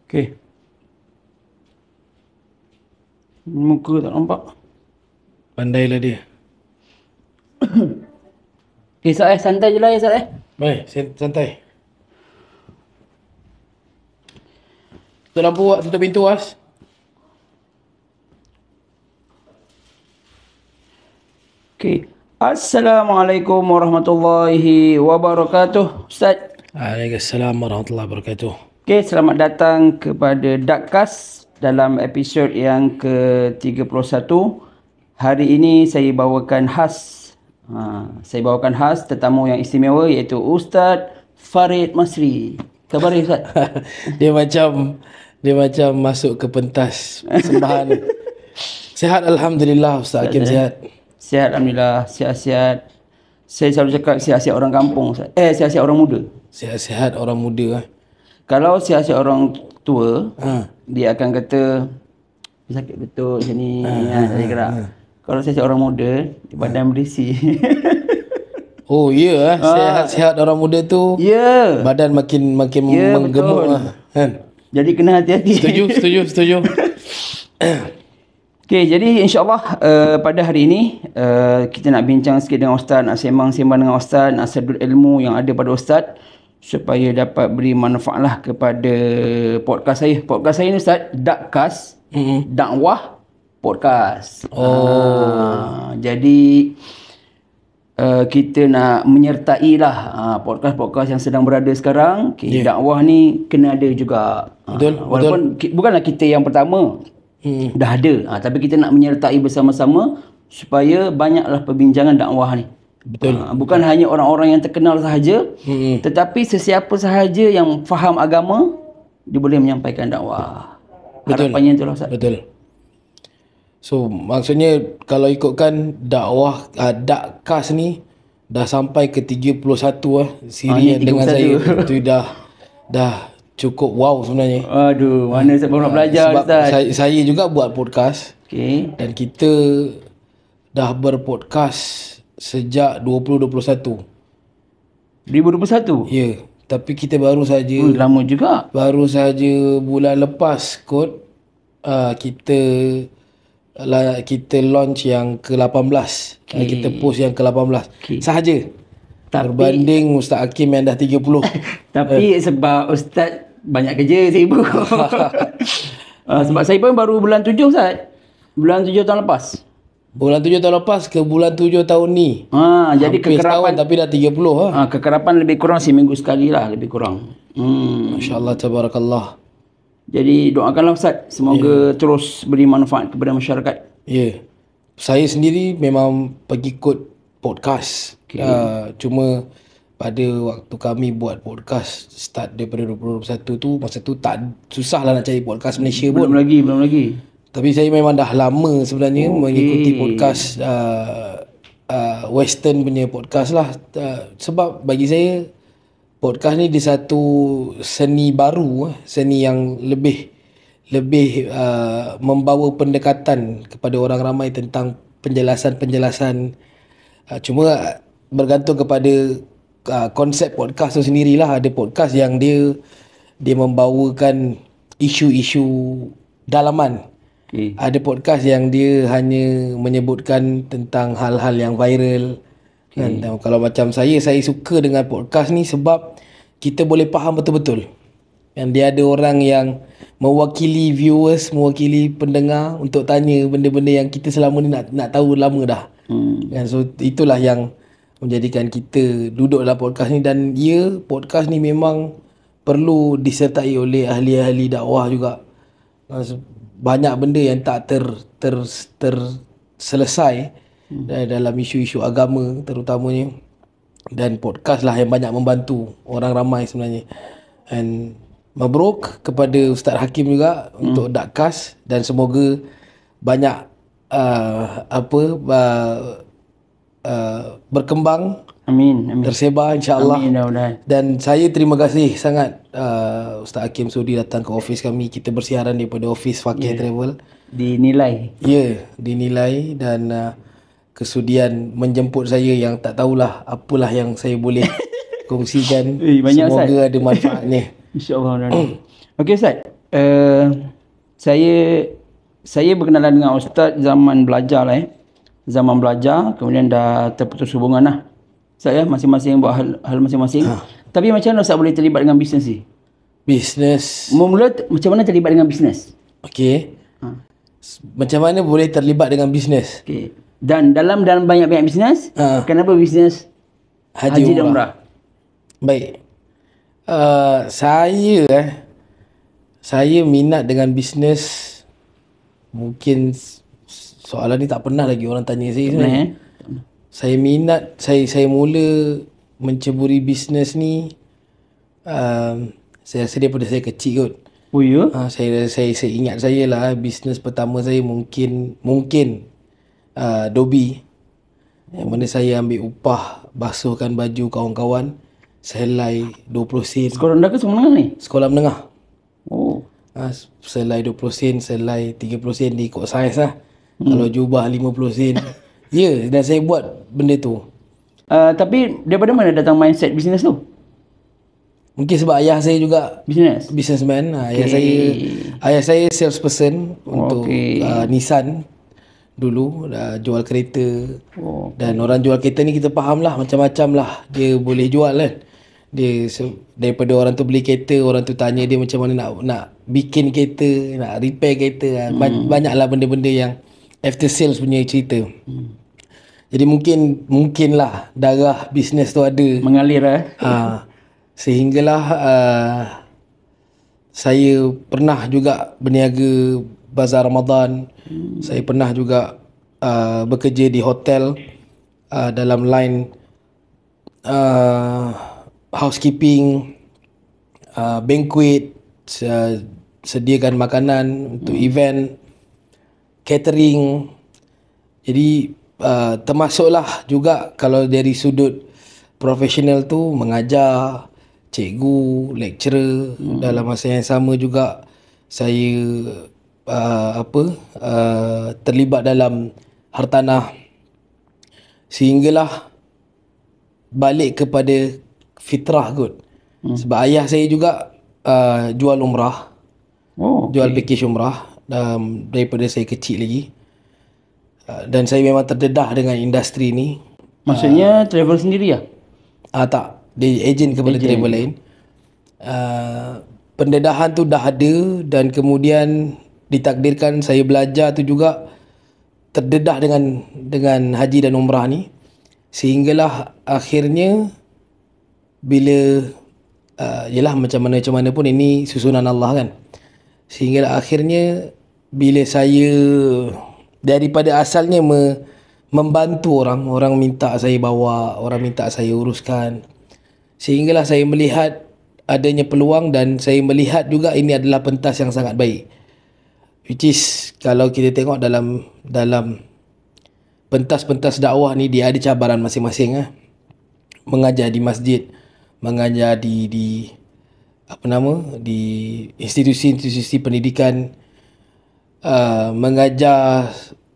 Okey. Muka tak nampak. Pandailah dia. Okey, Sat santai je lah ya, Sat Baik, santai. Tutup lampu, tutup pintu, Was. Okey. Assalamualaikum warahmatullahi wabarakatuh. Ustaz. Waalaikumsalam warahmatullahi wabarakatuh. Okey, selamat datang kepada Dakcast dalam episod yang ke-31. Hari ini saya bawakan tetamu yang istimewa iaitu Ustaz Farid Masri. Khabar Ustaz? Dia macam masuk ke pentas persembahan. Sihat alhamdulillah, Ustaz Hakim sihat. Sihat alhamdulillah, sihat-sihat. Saya selalu cakap sihat-sihat orang kampung Ustaz. Sihat-sihat orang muda. Sihat-sihat orang muda. Kalau sihat-sihat orang tua, dia akan kata sakit betul macam ni, saya gerak. Kalau sihat-sihat orang muda, badan berisi. Oh ya, sihat-sihat orang muda tu. Ya. Badan makin menggemuk lah, kan? Jadi kena hati-hati. Setuju. Okey, jadi insya-Allah pada hari ini kita nak bincang sikit dengan Ustaz, nak sembang-sembang dengan Ustaz, nak sedut ilmu yang ada pada Ustaz supaya dapat beri manfaat lah kepada podcast saya. Podcast saya ni Ustaz, Dakcast, dakwah podcast. Jadi kita nak menyertai lah podcast-podcast yang sedang berada sekarang. Dakwah ni kena ada juga. Walaupun bukanlah kita yang pertama, dah ada. Tapi kita nak menyertai bersama-sama supaya banyaklah perbincangan dakwah ni. Betul. Bukan hanya orang-orang yang terkenal sahaja, tetapi sesiapa sahaja yang faham agama, dia boleh menyampaikan dakwah. Harapannya itulah Ustaz. Betul. So maksudnya kalau ikutkan dakwah Dakcast ni dah sampai ke 31 siri dengan saya. Itu dah cukup wow sebenarnya. Aduh, mana saya baru nak belajar sebab Ustaz. saya juga buat podcast. Okey. Dan kita dah berpodcast sejak 2021. 2021? Ya, tapi kita baru saja lama juga. Baru saja bulan lepas kot kita launch yang ke-18. Kita post yang ke-18 sahaja. Berbanding Ustaz Hakim yang dah 30. Tapi sebab Ustaz banyak kerja, sibuk. Sebab saya pun baru bulan 7 Ustaz. Bulan 7 tahun lepas. Bulan 7 tahun lepas ke bulan 7 tahun ni. Jadi kekerapan tapi dah 30 kekerapan lebih kurang seminggu sekali lah, lebih kurang. Masya-Allah, tabarakallah. Jadi doakanlah Ustaz, semoga terus beri manfaat kepada masyarakat. Ya. Saya sendiri memang pengikut podcast. Cuma pada waktu kami buat podcast start daripada 2021 tu, masa tu tak susah lah nak cari podcast Malaysia pun. Belum lagi. Tapi saya memang dah lama sebenarnya mengikuti podcast western punya podcast lah. Sebab bagi saya podcast ni dia satu seni baru, seni yang lebih membawa pendekatan kepada orang ramai tentang penjelasan. Cuma bergantung kepada konsep podcast tu sendirilah. Ada podcast yang dia membawakan isu-isu dalaman. Ada podcast yang dia hanya menyebutkan tentang hal-hal yang viral. Dan kalau macam saya suka dengan podcast ni sebab kita boleh faham betul-betul. Dan dia ada orang yang mewakili viewers, mewakili pendengar untuk tanya benda-benda yang kita selama ni nak tahu lama dah. So itulah yang menjadikan kita duduk dalam podcast ni. Dan podcast ni memang perlu disertai oleh ahli-ahli dakwah juga. Banyak benda yang tak terselesai dalam isu-isu agama terutamanya, dan podcast lah yang banyak membantu orang ramai sebenarnya. And mabruk kepada Ustaz Hakim juga untuk Dakcast, dan semoga banyak berkembang. Amin. Tersebar insya-Allah. Amin. Dan saya terima kasih sangat Ustaz Hakim sudi datang ke office kami. Kita bersiaran daripada office Fakir Travel. Dinilai. Dinilai, dan kesudian menjemput saya yang tak tahulah apalah yang saya boleh kongsikan. Banyak, semoga Ustaz ada manfaatnya. InsyaAllah. Okey Ustaz. Saya berkenalan dengan Ustaz zaman belajar lah Zaman belajar, kemudian dah terputus hubungan lah. Saya masing-masing buat hal masing-masing. Tapi macam mana Ustaz boleh terlibat dengan bisnes ni? Bisnes. Mula macam mana terlibat dengan bisnes? Okey. Macam mana boleh terlibat dengan bisnes? Okey. Dan dalam banyak-banyak bisnes, kenapa bisnes Haji dan Umrah? Baik. Saya minat dengan bisnes. Mungkin soalan ni tak pernah lagi orang tanya saya sebenarnya. Saya minat, saya mula menceburi bisnes ni saya rasa daripada saya kecil kot. Oh ya? Saya ingat saya lah bisnes pertama saya mungkin Dobi. Yang mana saya ambil upah basuhkan baju kawan-kawan selai 20 sen. Sekolah rendah ke sekolah menengah ni? Sekolah menengah. Oh. Selai 20 sen, selai 30 sen ikut saiz lah. Kalau jubah 50 sen. Ya, dan saya buat benda tu. Tapi daripada mana datang mindset bisnes tu? Mungkin sebab ayah saya juga businessman. Ayah saya salesperson untuk Nissan dulu, jual kereta. Dan orang jual kereta ni kita faham lah, macam-macam lah dia boleh jual kan. Dia daripada orang tu beli kereta, orang tu tanya dia macam mana nak bikin kereta, nak repair kereta. Banyaklah benda-benda yang after sales punya cerita. Jadi mungkin lah darah bisnes tu ada mengalir sehinggalah saya pernah juga berniaga bazar Ramadan. Saya pernah juga bekerja di hotel dalam line housekeeping, banquet, sediakan makanan untuk event, catering. Jadi termasuklah juga kalau dari sudut profesional tu mengajar, cikgu, lecturer. Dalam masa yang sama juga saya terlibat dalam hartanah, sehinggalah balik kepada fitrah kot. Sebab ayah saya juga jual umrah, jual package umrah daripada saya kecil lagi. Dan saya memang terdedah dengan industri ni. Maksudnya travel sendiri lah? Tak, dia ejen kepada travel lain. Pendedahan tu dah ada, dan kemudian ditakdirkan saya belajar tu juga terdedah dengan haji dan umrah ni. Sehinggalah akhirnya bila yalah macam mana pun ini susunan Allah kan. Sehinggalah akhirnya bila saya daripada asalnya membantu orang minta saya bawa, orang minta saya uruskan, sehinggalah saya melihat adanya peluang, dan saya melihat juga ini adalah pentas yang sangat baik. Which is kalau kita tengok dalam pentas-pentas dakwah ni, dia ada cabaran masing-masing. Mengajar di masjid, mengajar di institusi-institusi pendidikan, mengajar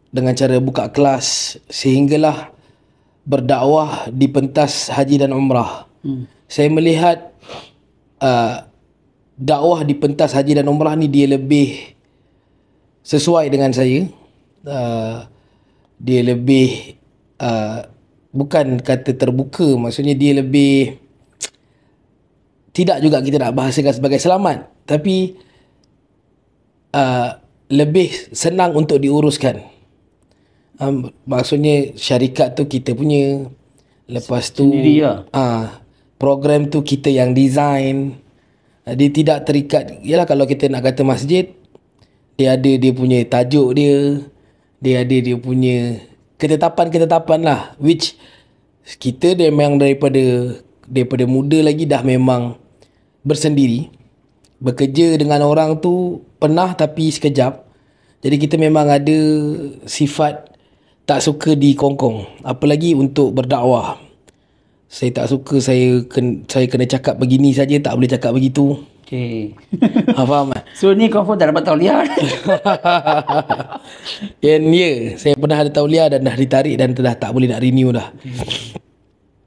dengan cara buka kelas, sehinggalah berdakwah di pentas haji dan umrah. Saya melihat dakwah di pentas haji dan umrah ni dia lebih sesuai dengan saya. Dia lebih bukan kata terbuka, maksudnya dia lebih, tidak juga kita nak bahasakan sebagai selamat, tapi lebih senang untuk diuruskan. Maksudnya syarikat tu kita punya, lepas tu program tu kita yang design. Dia tidak terikat. Yalah, kalau kita nak kata masjid, dia ada dia punya tajuk dia ada dia punya ketetapan lah, which kita memang daripada muda lagi dah memang bersendiri. Bekerja dengan orang tu pernah, tapi sekejap. Jadi kita memang ada sifat tak suka dikongkong, apalagi untuk berdakwah. Saya tak suka saya kena cakap begini saja, tak boleh cakap begitu. Okay. Faham tak? So ni confirm tak dapat tauliah. Saya pernah ada tauliah dan dah ditarik dan dah tak boleh nak renew dah.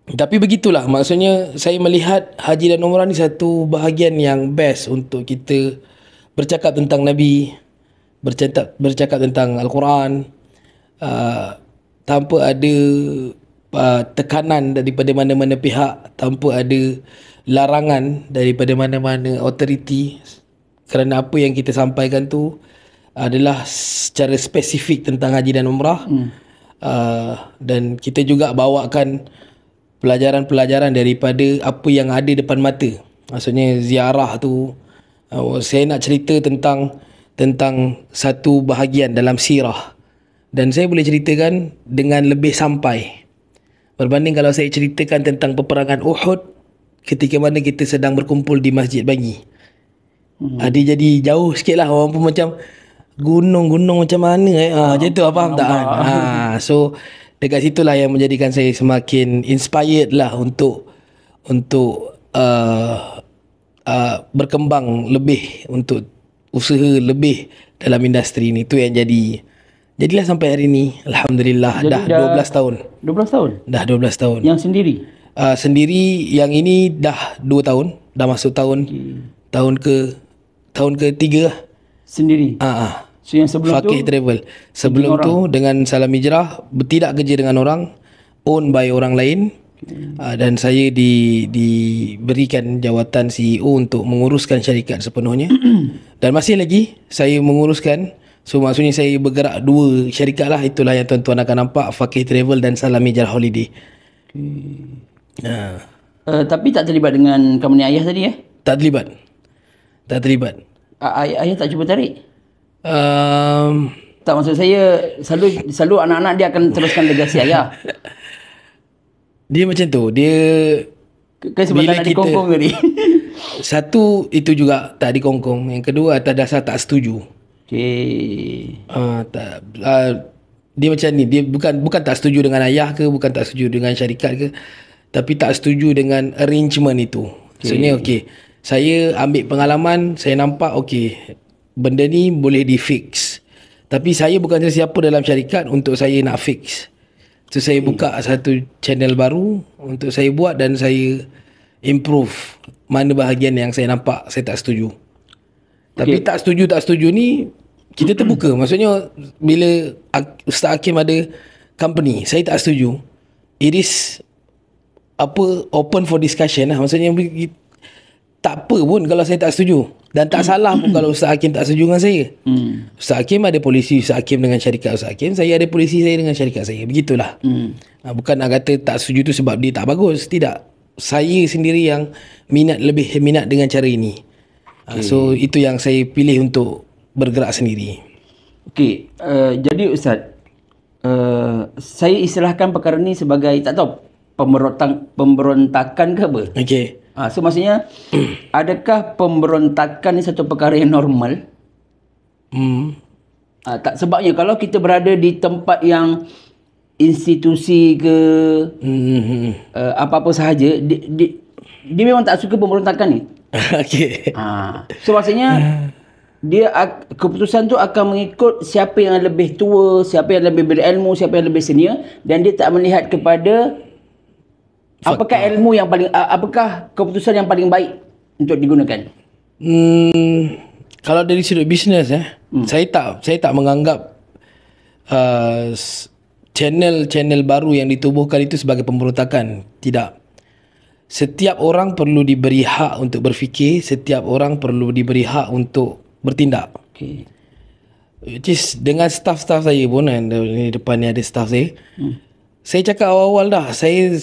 Tapi begitulah, maksudnya saya melihat haji dan umrah ni satu bahagian yang best untuk kita bercakap tentang Nabi, bercakap tentang Al-Quran, tanpa ada tekanan daripada mana-mana pihak, tanpa ada larangan daripada mana-mana authority, kerana apa yang kita sampaikan tu adalah secara spesifik tentang haji dan umrah. Dan kita juga bawakan pelajaran-pelajaran daripada apa yang ada depan mata. Maksudnya ziarah tu, saya nak cerita tentang satu bahagian dalam sirah, dan saya boleh ceritakan dengan lebih sampai berbanding kalau saya ceritakan tentang peperangan Uhud ketika mana kita sedang berkumpul di Masjid Bangi. Dia jadi jauh sikit lah. Orang pun macam gunung macam mana macam tu, faham tak kan? So dekat situlah yang menjadikan saya semakin inspired lah untuk berkembang lebih, untuk usaha lebih dalam industri ni. Tu yang jadilah sampai hari ni, alhamdulillah. Jadi dah 12 tahun. 12 tahun? Dah 12 tahun. Yang sendiri? Sendiri yang ini dah 2 tahun. Dah masuk tahun tahun ketiga lah. Sendiri? So yang sebelum Fakih tu Travel. Sebelum tu dengan Salam Hijrah, tidak kerja dengan orang, own by orang lain. Dan saya diberikan jawatan CEO untuk menguruskan syarikat sepenuhnya. Dan masih lagi saya menguruskan. So maksudnya saya bergerak 2 syarikat lah. Itulah yang tuan-tuan akan nampak, Fakih Travel dan Salam Hijrah Holiday. Tapi tak terlibat dengan company ayah tadi Tak terlibat. Ayah tak cuba tarik? Tak, maksud saya selalu anak-anak dia akan teruskan legasi ayah. Dia macam tu. Dia sebab tak nak dikongkong tadi. Satu, itu juga tak dikongkong. Yang kedua, atas dasar tak setuju. Dia macam ni. Dia bukan tak setuju dengan ayah ke, bukan tak setuju dengan syarikat ke, tapi tak setuju dengan arrangement itu. Maksudnya saya ambil pengalaman, saya nampak benda ni boleh di-fix. Tapi saya bukan sesiapa dalam syarikat untuk saya nak fix. So saya buka satu channel baru untuk saya buat, dan saya improve mana bahagian yang saya nampak saya tak setuju. Tapi tak setuju ni kita terbuka. Maksudnya bila Ustaz Hakim ada company, saya tak setuju, it is open for discussion lah. Maksudnya tak apa pun kalau saya tak setuju, dan tak salah pun kalau Ustaz Hakim tak setuju dengan saya. Ustaz Hakim ada polisi Ustaz Hakim dengan syarikat Ustaz Hakim, saya ada polisi saya dengan syarikat saya. Begitulah. Bukan nak kata tak setuju tu sebab dia tak bagus. Tidak. Saya sendiri yang lebih minat dengan cara ini. So itu yang saya pilih untuk bergerak sendiri. Jadi Ustaz, saya istilahkan perkara ni sebagai, tak tahu, pemberontakan ke apa? So maksudnya adakah pemberontakan ni satu perkara yang normal? Tak, sebabnya kalau kita berada di tempat yang institusi ke apa-apa sahaja, dia memang tak suka pemberontakan ni. So maksudnya dia keputusan tu akan mengikut siapa yang lebih tua, siapa yang lebih berilmu, siapa yang lebih senior, dan dia tak melihat kepada apakah ilmu yang paling, apakah keputusan yang paling baik untuk digunakan. Kalau dari sudut bisnes saya tak menganggap channel baru yang ditubuhkan itu sebagai pemberontakan. Tidak. Setiap orang perlu diberi hak untuk berfikir, setiap orang perlu diberi hak untuk bertindak. Which is dengan staff-staff saya pun, di depan ni ada staff saya. Saya cakap awal-awal dah, saya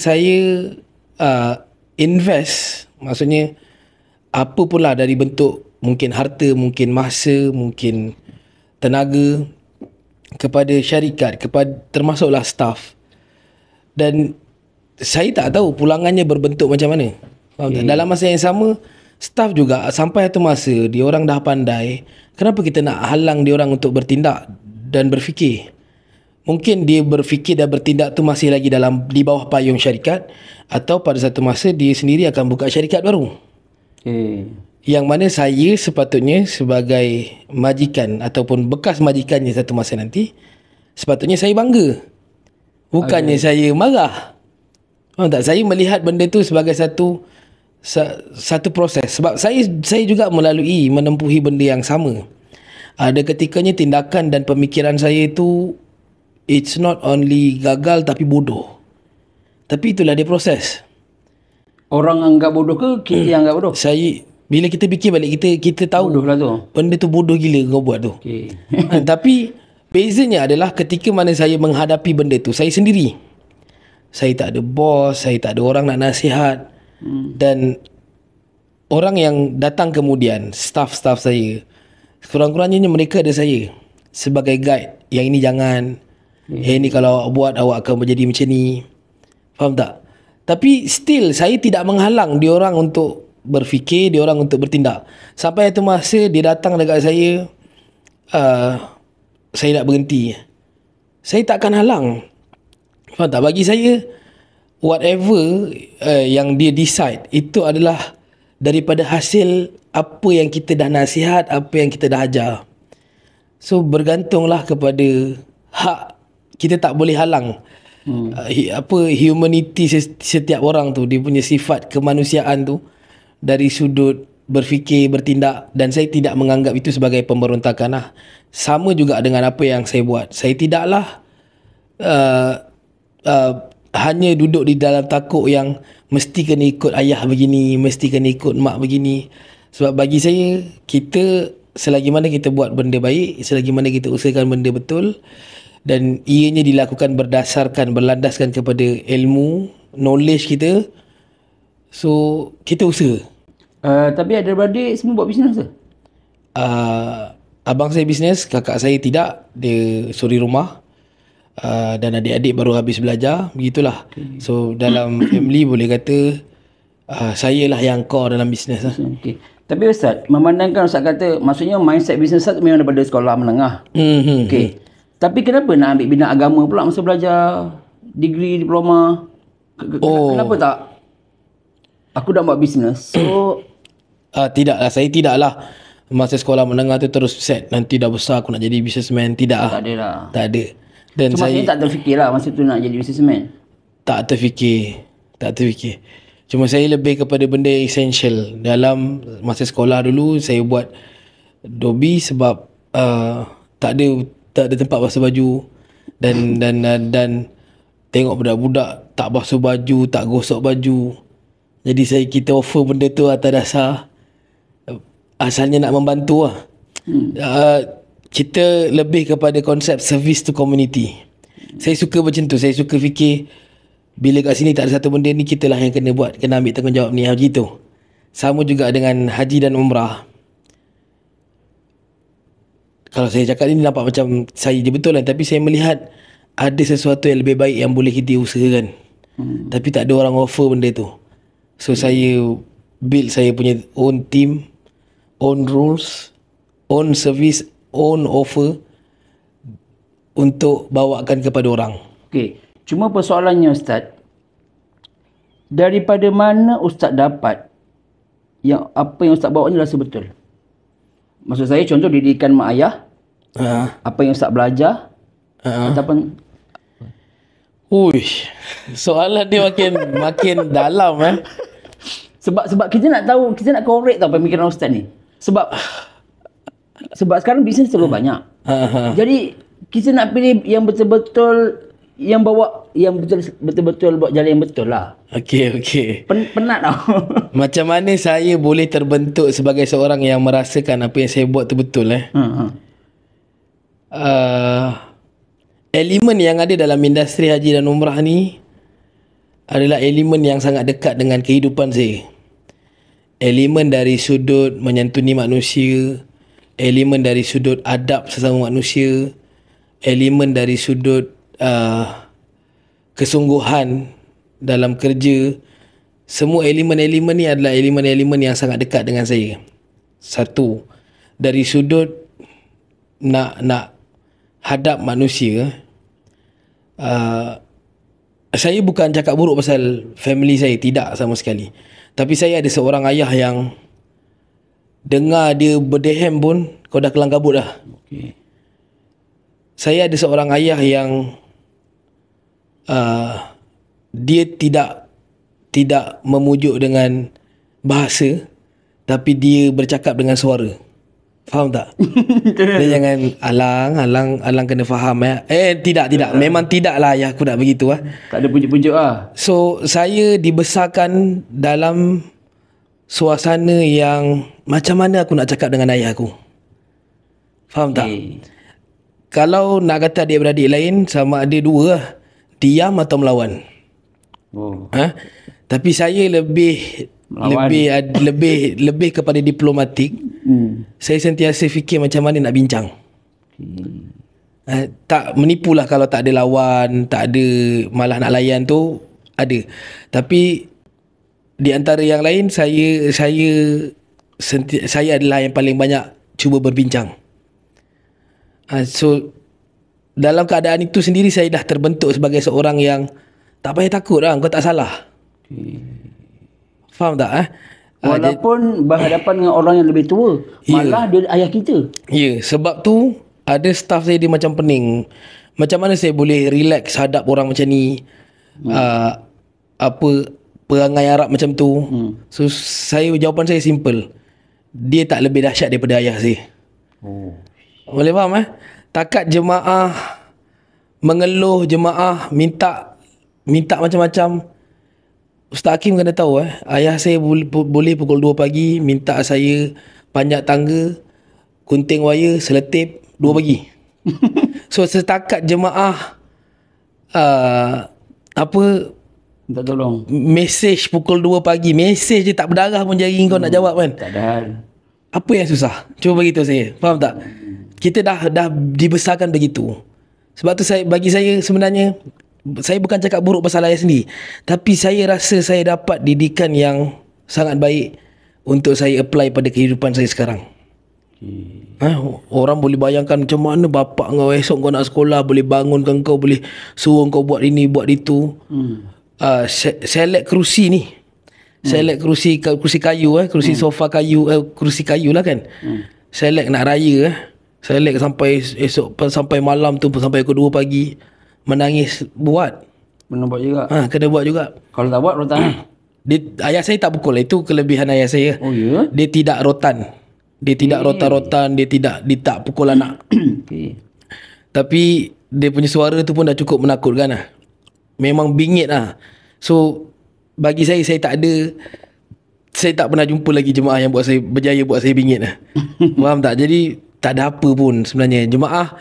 invest, maksudnya apa pula dari bentuk mungkin harta, mungkin masa, mungkin tenaga kepada syarikat, termasuklah staff. Dan saya tak tahu pulangannya berbentuk macam mana. Dalam masa yang sama, staff juga sampai satu masa dia orang dah pandai, kenapa kita nak halang dia orang untuk bertindak dan berfikir? Mungkin dia berfikir dan bertindak tu masih lagi di bawah payung syarikat, atau pada satu masa dia sendiri akan buka syarikat baru. Yang mana saya sepatutnya sebagai majikan ataupun bekas majikannya satu masa nanti, sepatutnya saya bangga. Bukannya saya marah. Tak, saya melihat benda tu sebagai satu satu proses. Sebab saya juga menempuhi benda yang sama. Ada ketikanya tindakan dan pemikiran saya itu it's not only gagal tapi bodoh. Tapi itulah dia proses. Orang anggap bodoh ke kita yang anggap bodoh? Bila kita fikir balik, kita tahu bodoh lah tu. Benda tu bodoh gila kau buat tu. Okay. Tapi bezanya adalah ketika mana saya menghadapi benda tu, saya sendiri. Saya tak ada bos, saya tak ada orang nak nasihat. Dan orang yang datang kemudian, staff saya, kurang-kurangnya mereka ada saya sebagai guide. Yang ini jangan, ini kalau buat awak akan menjadi macam ni. Faham tak? Tapi still saya tidak menghalang diorang untuk berfikir, diorang untuk bertindak. Sampai satu masa dia datang dekat saya, saya nak berhenti. Saya takkan halang. Faham tak? Bagi saya, whatever yang dia decide, itu adalah daripada hasil apa yang kita dah nasihat, apa yang kita dah ajar. So bergantunglah kepada hak. Kita tak boleh halang humanity setiap orang tu, dia punya sifat kemanusiaan tu, dari sudut berfikir, bertindak. Dan saya tidak menganggap itu sebagai pemberontakan lah. Sama juga dengan apa yang saya buat. Saya tidaklah hanya duduk di dalam takuk yang mesti kena ikut ayah begini, mesti kena ikut mak begini. Sebab bagi saya, kita selagi mana kita buat benda baik, selagi mana kita usahakan benda betul, dan ianya dilakukan berlandaskan kepada ilmu, knowledge kita, so kita usaha. Tapi adik-beradik semua buat bisnes ke? Abang saya bisnes, kakak saya tidak, dia suri rumah. Dan adik-adik baru habis belajar. Begitulah. So dalam family boleh kata saya lah yang core dalam bisnes lah. Okay. Tapi Ustaz, memandangkan Ustaz kata, maksudnya mindset bisnes Ustaz memang daripada sekolah menengah. Okay. Tapi kenapa nak ambil bidang agama pula masa belajar degree, diploma? Kenapa tak? Aku dah buat bisnes. So tidaklah, saya tidaklah masa sekolah menengah tu terus set nanti dah besar aku nak jadi businessman. Tidak lah. Tak ada lah. Tak ada. Dan so, maksudnya tak terfikir lah masa tu nak jadi businessman? Tak terfikir. Cuma saya lebih kepada benda essential. Dalam masa sekolah dulu saya buat dobi sebab tak ada tempat basuh baju. Dan tengok budak-budak tak basuh baju, tak gosok baju. Jadi kita offer benda tu atas dasar asalnya nak membantu lah. Kita lebih kepada konsep service to community. Saya suka macam tu. Saya suka fikir bila kat sini tak ada satu benda ni, kita lah yang kena buat, kena ambil tanggungjawab ni, gitu. Sama juga dengan haji dan umrah. Kalau saya cakap ni nampak macam saya je betul lah, tapi saya melihat ada sesuatu yang lebih baik yang boleh kita usahakan. Tapi tak ada orang offer benda tu. So saya build saya punya own team, own rules, own service, own offer untuk bawakan kepada orang. Okay. Cuma persoalannya Ustaz, daripada mana Ustaz dapat yang apa yang Ustaz bawa ni rasa betul? Maksud saya contoh didikan mak ayah, apa yang Ustaz belajar, ataupun soalan dia makin dalam Sebab kita nak tahu, kita nak korek tau pemikiran Ustaz ni. Sebab sekarang bisnes terlalu banyak. Jadi kita nak pilih yang betul-betul yang bawa, yang betul-betul buat jalan yang betul lah. Okey. Penat tau. Macam mana saya boleh terbentuk sebagai seorang yang merasakan apa yang saya buat tu betul elemen yang ada dalam industri haji dan umrah ni adalah elemen yang sangat dekat dengan kehidupan saya. Elemen dari sudut menyantuni manusia, elemen dari sudut adab sesama manusia, elemen dari sudut kesungguhan dalam kerja. Semua elemen-elemen ni adalah elemen-elemen yang sangat dekat dengan saya. Satu, dari sudut nak hadap manusia, saya bukan cakap buruk pasal family saya, tidak sama sekali. Tapi saya ada seorang ayah yang dengar dia berdehem pun kau dah kelang kabut dah. Saya ada seorang ayah yang dia tidak memujuk dengan bahasa tapi dia bercakap dengan suara. Faham tak? Dia jangan alang kena faham ya. Tidak. Memang tidaklah ayah aku nak begitu ah. Tak ada pujuk-pujuk ah. So saya dibesarkan dalam suasana yang macam mana aku nak cakap dengan ayah aku. Faham tak? Kalau nak kata adik-beradik lain sama ada dua lah, diam atau melawan. Tapi saya lebih kepada diplomatik. Saya sentiasa fikir macam mana nak bincang. Tak menipulah kalau tak ada lawan, tak ada malah nak layan tu ada. Tapi di antara yang lain saya adalah yang paling banyak cuba berbincang. So dalam keadaan itu sendiri saya dah terbentuk sebagai seorang yang tak payah takut lah, kau tak salah. Faham tak? Walaupun berhadapan dengan orang yang lebih tua, malah dia ayah kita. Sebab tu ada staff saya dia macam pening. Macam mana saya boleh relax hadap orang macam ni? Perangai Arab macam tu. So jawapan saya simple. Dia tak lebih dahsyat daripada ayah saya. Boleh faham Takat jemaah mengeluh, jemaah minta macam-macam. Ustaz Hakim kena tahu ayah saya boleh pukul 2 pagi minta saya panjat tangga, gunting wire, seletip 2 pagi. So setakat jemaah minta tolong, mesej pukul 2 pagi, mesej je tak berdarah pun jari kau nak jawab kan. Tak ada. Apa yang susah? Cuba beritahu saya. Faham tak? Kita dah dibesarkan begitu. Sebab tu bagi saya sebenarnya, saya bukan cakap buruk pasal ayah sendiri, tapi saya rasa saya dapat didikan yang sangat baik untuk saya apply pada kehidupan saya sekarang. Orang boleh bayangkan macam mana bapak kau esok kau nak sekolah, boleh bangunkan kau, boleh suruh kau buat ini buat itu. Select kerusi ni, select kerusi kayu kerusi sofa kayu, kerusi kayu lah kan. Select nak raya select sampai esok, sampai malam tu, sampai pukul 2 pagi menangis buat. Kena buat juga. Kena buat juga. Kalau tak buat rotan. Ayah saya tak pukul. Itu kelebihan ayah saya. Oh ya? Dia tidak rotan. Dia tidak rotan-rotan. Dia tak pukul anak. Tapi dia punya suara tu pun dah cukup menakutkan lah. Memang bingit lah. So bagi saya tak pernah jumpa lagi jemaah yang berjaya buat saya bingit lah. Faham tak? Jadi tak ada apa pun sebenarnya jemaah.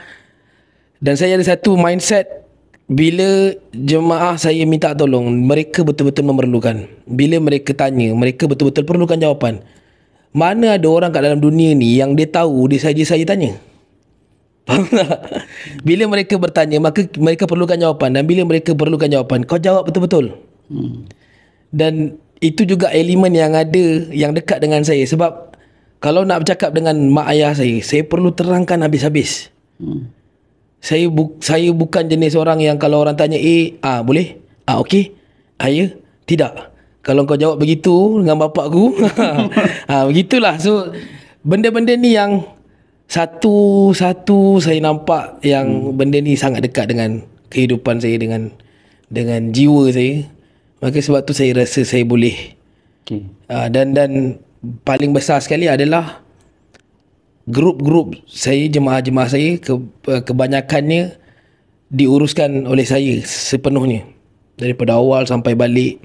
Dan saya ada satu mindset, bila jemaah saya minta tolong, mereka betul-betul memerlukan. Bila mereka tanya, mereka betul-betul perlukan jawapan. Mana ada orang kat dalam dunia ni yang dia tahu dia saja saya tanya. Faham tak? Bila mereka bertanya, maka mereka perlukan jawapan. Dan bila mereka perlukan jawapan, kau jawab betul-betul. Dan itu juga elemen yang ada, yang dekat dengan saya. Sebab kalau nak bercakap dengan mak ayah saya perlu terangkan habis-habis. Saya bukan jenis orang yang kalau orang tanya boleh? Okey. Ya? Tidak. Kalau kau jawab begitu dengan bapak aku, begitulah. So benda-benda ni yang satu saya nampak yang benda ni sangat dekat dengan kehidupan saya, dengan jiwa saya. Maka sebab tu saya rasa saya boleh. Dan paling besar sekali adalah grup-grup saya, jemaah-jemaah saya kebanyakannya diuruskan oleh saya sepenuhnya daripada awal sampai balik.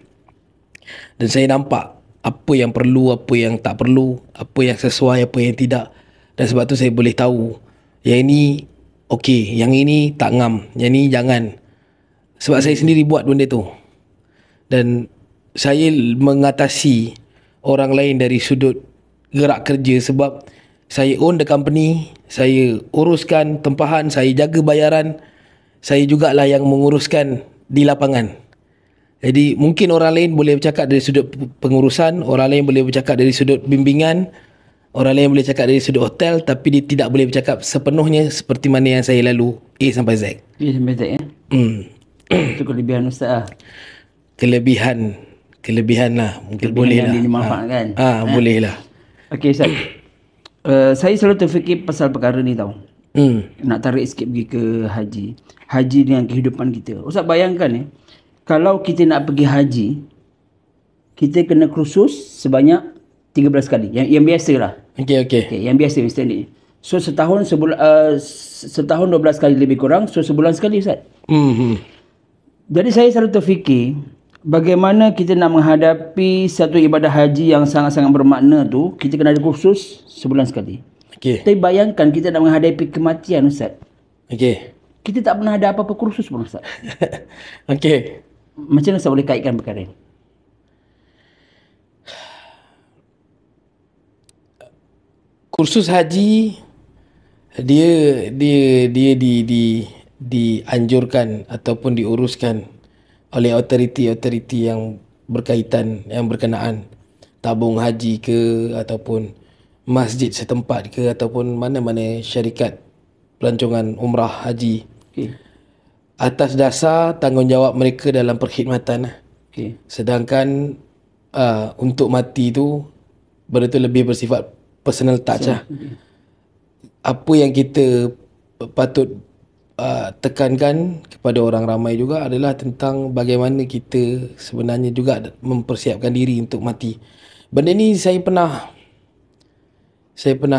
Dan saya nampak apa yang perlu, apa yang tak perlu, apa yang sesuai, apa yang tidak. Dan sebab tu saya boleh tahu yang ini okey, yang ini tak ngam, yang ini jangan. Sebab saya sendiri buat benda tu. Dan saya mengatasi orang lain dari sudut gerak kerja sebab saya own the company, saya uruskan tempahan, saya jaga bayaran, saya jugalah yang menguruskan di lapangan. Jadi mungkin orang lain boleh bercakap dari sudut pengurusan, orang lain boleh bercakap dari sudut bimbingan, orang lain boleh cakap dari sudut hotel, tapi dia tidak boleh bercakap sepenuhnya seperti mana yang saya lalu A sampai Z. A sampai Z ya? Itu kelebihan Ustaz lah. Kelebihan lah. Mungkin boleh lah. Dimanfaatkan. Boleh lah. Okey Ustaz. Saya selalu terfikir pasal perkara ni tau. Nak tarik sikit pergi ke haji. Haji dengan kehidupan kita. Ustaz bayangkan kalau kita nak pergi haji, kita kena kursus sebanyak 13 kali. Yang biasa lah. Okey. Yang biasa mesti ni. So setahun 12 kali lebih kurang. So sebulan sekali Ustaz. Jadi saya selalu terfikir bagaimana kita nak menghadapi satu ibadah haji yang sangat-sangat bermakna tu, kita kena ada kursus sebulan sekali. Tapi bayangkan kita nak menghadapi kematian Ustaz. Kita tak pernah ada apa-apa kursus pun Ustaz. Macam mana Ustaz boleh kaitkan perkara ini? Kursus haji dia dianjurkan ataupun diuruskan oleh autoriti-autoriti yang berkaitan, yang berkenaan, tabung haji ke ataupun masjid setempat ke ataupun mana-mana syarikat pelancongan umrah haji. Atas dasar tanggungjawab mereka dalam perkhidmatan. Sedangkan untuk mati tu benda tu lebih bersifat personal touch lah. Apa yang kita patut tekankan kepada orang ramai juga adalah tentang bagaimana kita sebenarnya juga mempersiapkan diri untuk mati. Benda ni saya pernah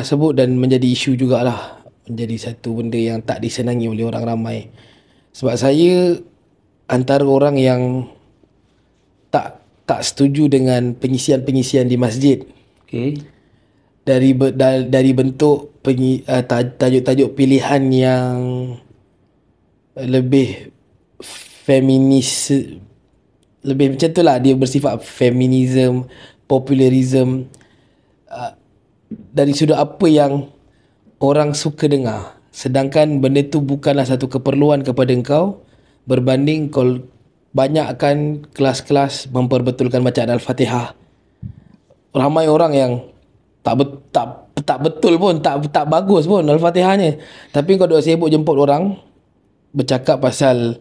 sebut dan menjadi isu jugalah, menjadi satu benda yang tak disenangi oleh orang ramai. Sebab saya antara orang yang tak setuju dengan pengisian-pengisian di masjid. Dari bentuk tajuk-tajuk pilihan yang lebih feminis, lebih macam tu lah, dia bersifat feminism, popularism, dari sudut apa yang orang suka dengar, sedangkan benda tu bukanlah satu keperluan kepada engkau, berbanding kau banyakkan kelas-kelas memperbetulkan bacaan Al-Fatihah. Ramai orang yang tak betul pun, tak bagus pun Al-Fatihahnya, tapi kau duk sibuk jemput orang bercakap pasal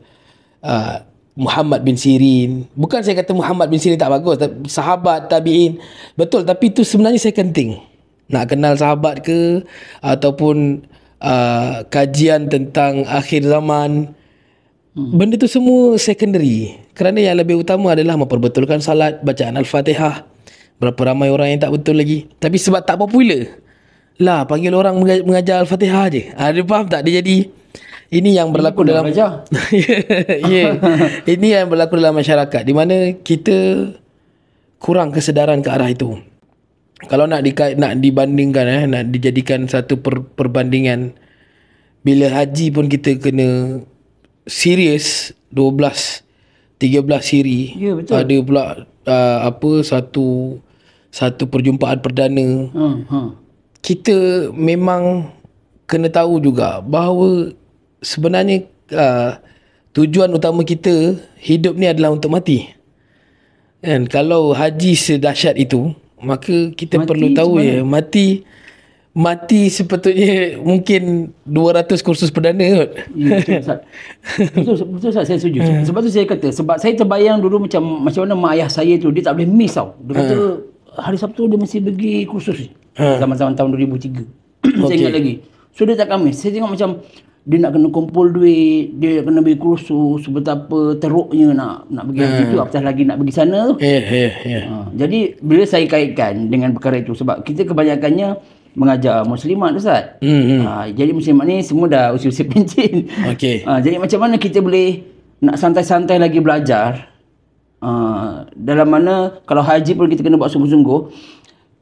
Muhammad bin Sirin. Bukan saya kata Muhammad bin Sirin tak bagus, sahabat, tabi'in, betul, tapi itu sebenarnya secondary. Nak kenal sahabat ke ataupun kajian tentang akhir zaman, benda tu semua secondary. Kerana yang lebih utama adalah memperbetulkan salat, bacaan Al-Fatihah. Berapa ramai orang yang tak betul lagi, tapi sebab tak popular lah, panggil orang mengajar Al-Fatihah je. Dia faham tak? Dia jadi, ini yang berlaku dalam ini yang berlaku dalam masyarakat, di mana kita kurang kesedaran ke arah itu. Kalau nak dibandingkan, nak dijadikan satu perbandingan, bila haji pun kita kena serius 12-13 siri. Ada pula satu perjumpaan perdana. Kita memang kena tahu juga bahawa sebenarnya tujuan utama kita hidup ni adalah untuk mati. Dan kalau haji sedahsyat itu, maka kita perlu tahu mati sepatutnya mungkin 200 kursus perdana kot. Betul Ustaz, saya setuju. Sebab tu saya kata, sebab saya terbayang dulu macam mana mak ayah saya tu, dia tak boleh miss tau. Dia kata hari Sabtu dia mesti pergi kursus. Zaman-zaman tahun 2003. Saya ingat lagi. So dia tak miss. Saya tengok macam dia nak kena kumpul duit, dia kena pergi kursus, betapa teruknya nak pergi haji tu, apatah lagi nak pergi sana tu. Jadi bila saya kaitkan dengan perkara itu, sebab kita kebanyakannya mengajar muslimat Ustaz. Jadi muslimat ni semua dah usia-usia pencen. Jadi macam mana kita boleh nak santai-santai lagi belajar, dalam mana kalau haji pun kita kena buat sungguh-sungguh.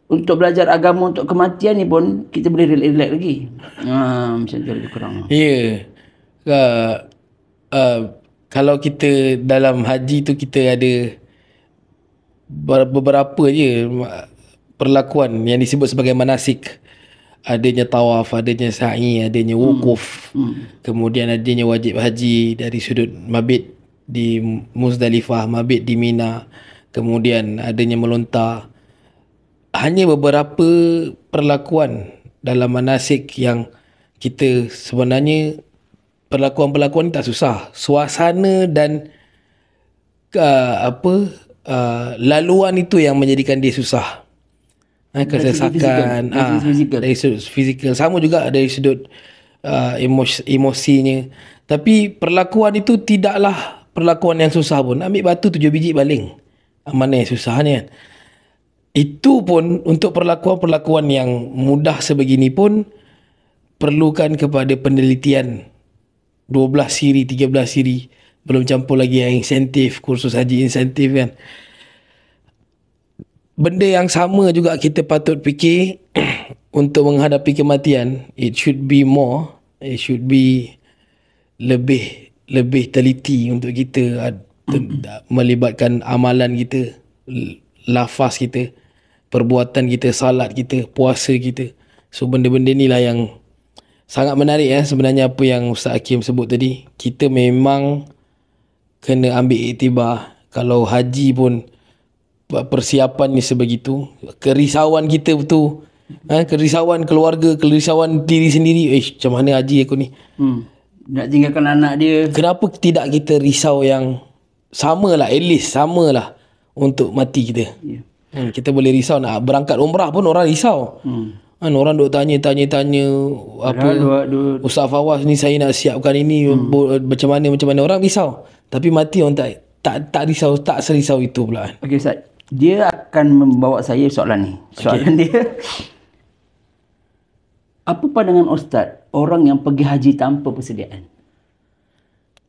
Untuk belajar agama untuk kematian ni pun kita boleh relax lagi. Macam tu lebih kurang. Kalau kita dalam haji tu kita ada beberapa je perlakuan yang disebut sebagai manasik. Adanya tawaf, adanya sa'i, adanya wukuf, kemudian adanya wajib haji dari sudut mabit di Muzdalifah, mabit di Mina, kemudian adanya melontar. Hanya beberapa perlakuan dalam manasik yang kita sebenarnya perlakuan-perlakuan tak susah. Suasana dan laluan itu yang menjadikan dia susah. Kesesakan dari sudut fizikal, sama juga dari sudut emosinya. Tapi perlakuan itu tidaklah perlakuan yang susah pun. Ambil batu 7 biji baling, Mana yang susah ni kan. Itu pun untuk perlakuan-perlakuan yang mudah sebegini pun perlukan kepada penelitian 12 siri, 13 siri. Belum campur lagi yang insentif, kursus haji insentif kan. Benda yang sama juga kita patut fikir untuk menghadapi kematian. It should be more. It should be lebih teliti untuk kita melibatkan amalan kita, lafaz kita, perbuatan kita, salat kita, puasa kita. So benda-benda ni lah yang sangat menarik sebenarnya apa yang Ustaz Hakim sebut tadi. Kita memang kena ambil iktibar. Kalau haji pun persiapan ni sebegitu, kerisauan kita tu, kerisauan keluarga, kerisauan diri sendiri. Macam mana haji aku ni? Nak tinggalkan anak dia. Kenapa tidak kita risau yang samalah, at least samalah untuk mati kita. Kita boleh risau nak berangkat umrah pun orang risau. Orang duk tanya apa Ustaz Fawaz ni saya nak siapkan ini macam mana orang risau. Tapi mati orang tak risau, tak serisau itu pula. Okey Ustaz, dia akan membawa saya soalan ni. Soalan dia, apa pandangan Ustaz orang yang pergi haji tanpa persediaan?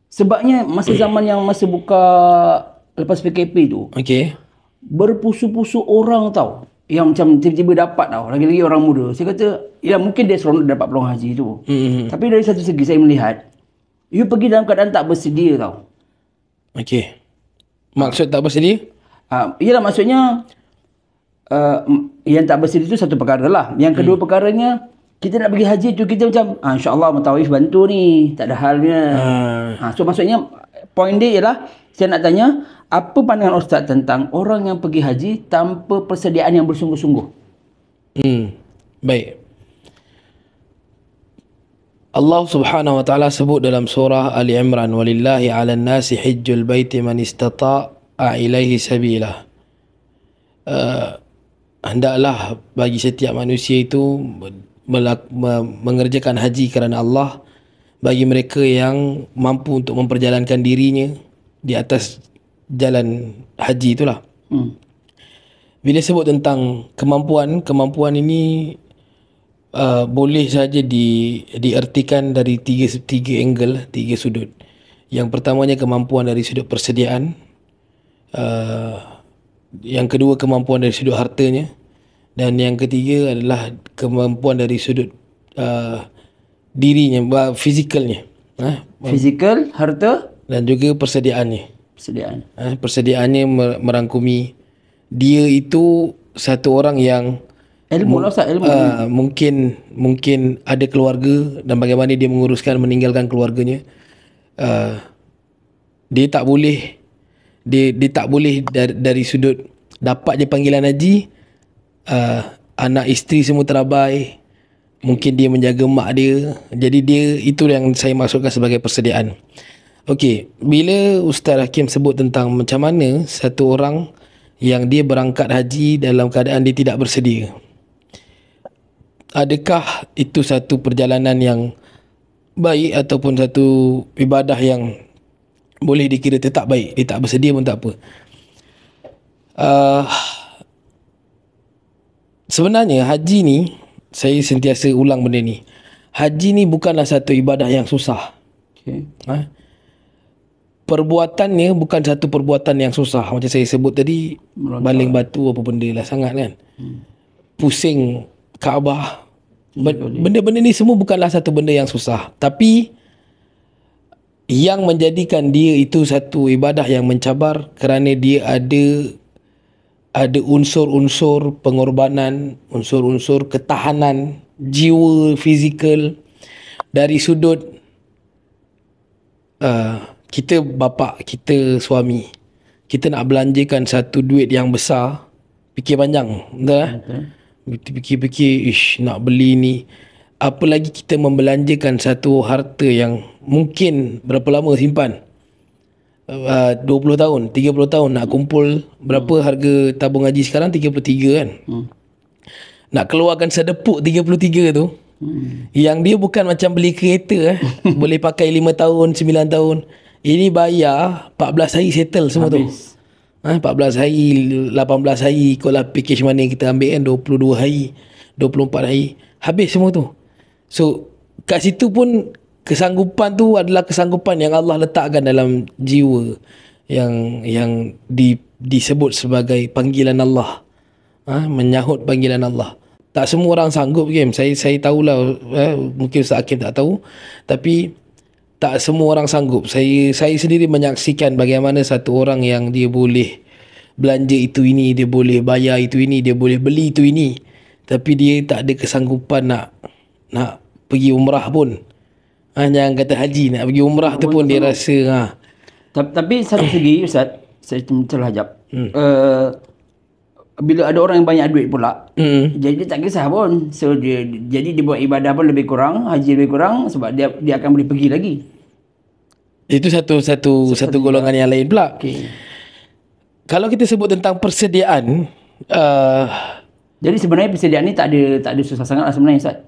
Sebabnya masa zaman yang masa buka lepas PKP tu, berpusu-pusu orang tau yang macam tiba-tiba dapat tau, lagi-lagi orang muda. Saya kata, ya mungkin dia seronok dapat peluang haji tu. Tapi dari satu segi saya melihat, you pergi dalam keadaan tak bersedia tau. Maksud tak bersedia? Yalah, maksudnya yang tak bersedia tu satu perkara lah. Yang kedua perkaranya, kita nak pergi haji tu kita macam insyaAllah Mutawif bantu ni, tak ada halnya. So maksudnya poin dia ialah saya nak tanya, apa pandangan Ustaz tentang orang yang pergi haji tanpa persediaan yang bersungguh-sungguh? Baik. Allah Subhanahu wa taala sebut dalam surah Ali Imran, walillahi 'alan nasi hajjul baiti man istata'a ilaihi sabila. Hendaklah bagi setiap manusia itu mengerjakan haji kerana Allah bagi mereka yang mampu untuk memperjalankan dirinya di atas jalan haji itulah. Bila sebut tentang kemampuan ini boleh saja diartikan dari tiga angle, tiga sudut. Yang pertamanya kemampuan dari sudut persediaan, yang kedua kemampuan dari sudut hartanya, dan yang ketiga adalah kemampuan dari sudut dirinya, fizikalnya. Fizikal, harta dan juga persediaannya. Persediaannya merangkumi dia itu satu orang yang ilmu. Mungkin ada keluarga dan bagaimana dia menguruskan, meninggalkan keluarganya. Dia tak boleh dari sudut dapat je panggilan haji, anak isteri semua terabai, mungkin dia menjaga mak dia. Jadi dia, itu yang saya maksudkan sebagai persediaan. Okey, bila Ustaz Hakim sebut tentang macam mana satu orang yang dia berangkat haji dalam keadaan dia tidak bersedia, adakah itu satu perjalanan yang baik ataupun satu ibadah yang boleh dikira tetap baik? Dia tak bersedia pun tak apa. Sebenarnya haji ni, saya sentiasa ulang benda ni, haji ni bukanlah satu ibadah yang susah. Perbuatannya bukan satu perbuatan yang susah. Macam saya sebut tadi, baling batu apa benda lah sangat kan. Pusing Kaabah. Benda-benda ni semua bukanlah satu benda yang susah. Tapi yang menjadikan dia itu satu ibadah yang mencabar kerana dia ada unsur-unsur pengorbanan, unsur-unsur ketahanan jiwa, fizikal. Dari sudut kita bapa, kita suami, kita nak belanjakan satu duit yang besar, fikir panjang, betul lah. Fikir-fikir, nak beli ni. Apalagi kita membelanjakan satu harta yang mungkin berapa lama simpan, 20 tahun, 30 tahun nak kumpul. Berapa harga tabung haji sekarang? 33 kan. Nak keluarkan sedepuk 33 tu, yang dia bukan macam beli kereta boleh pakai 5 tahun, 9 tahun. Ini bayar 14 hari settle semua. Habis tu 14 hari, 18 hari, ikutlah package mana yang kita ambil kan, 22 hari, 24 hari, habis semua tu. So kat situ pun kesanggupan tu adalah kesanggupan yang Allah letakkan dalam jiwa yang disebut sebagai panggilan Allah. Menyahut panggilan Allah. Tak semua orang sanggup, game. Saya tahulah, mungkin Ustaz Hakim tak tahu, tapi tak semua orang sanggup. Saya sendiri menyaksikan bagaimana satu orang yang dia boleh belanja itu ini, dia boleh bayar itu ini, dia boleh beli itu ini, tapi dia tak ada kesanggupan nak pergi umrah pun. Jangan kata haji, nak pergi umrah tu pun dia rasa. Tapi satu segi Ustaz, saya celah sekejap. Bila ada orang yang banyak duit pula, jadi dia tak kisah pun. So jadi dia buat ibadah pun lebih kurang, haji lebih kurang, sebab dia akan boleh pergi lagi. Itu satu golongan yang lain pula. Okay. Kalau kita sebut tentang persediaan, jadi sebenarnya persediaan ni tak ada susah sangat lah sebenarnya Ustaz.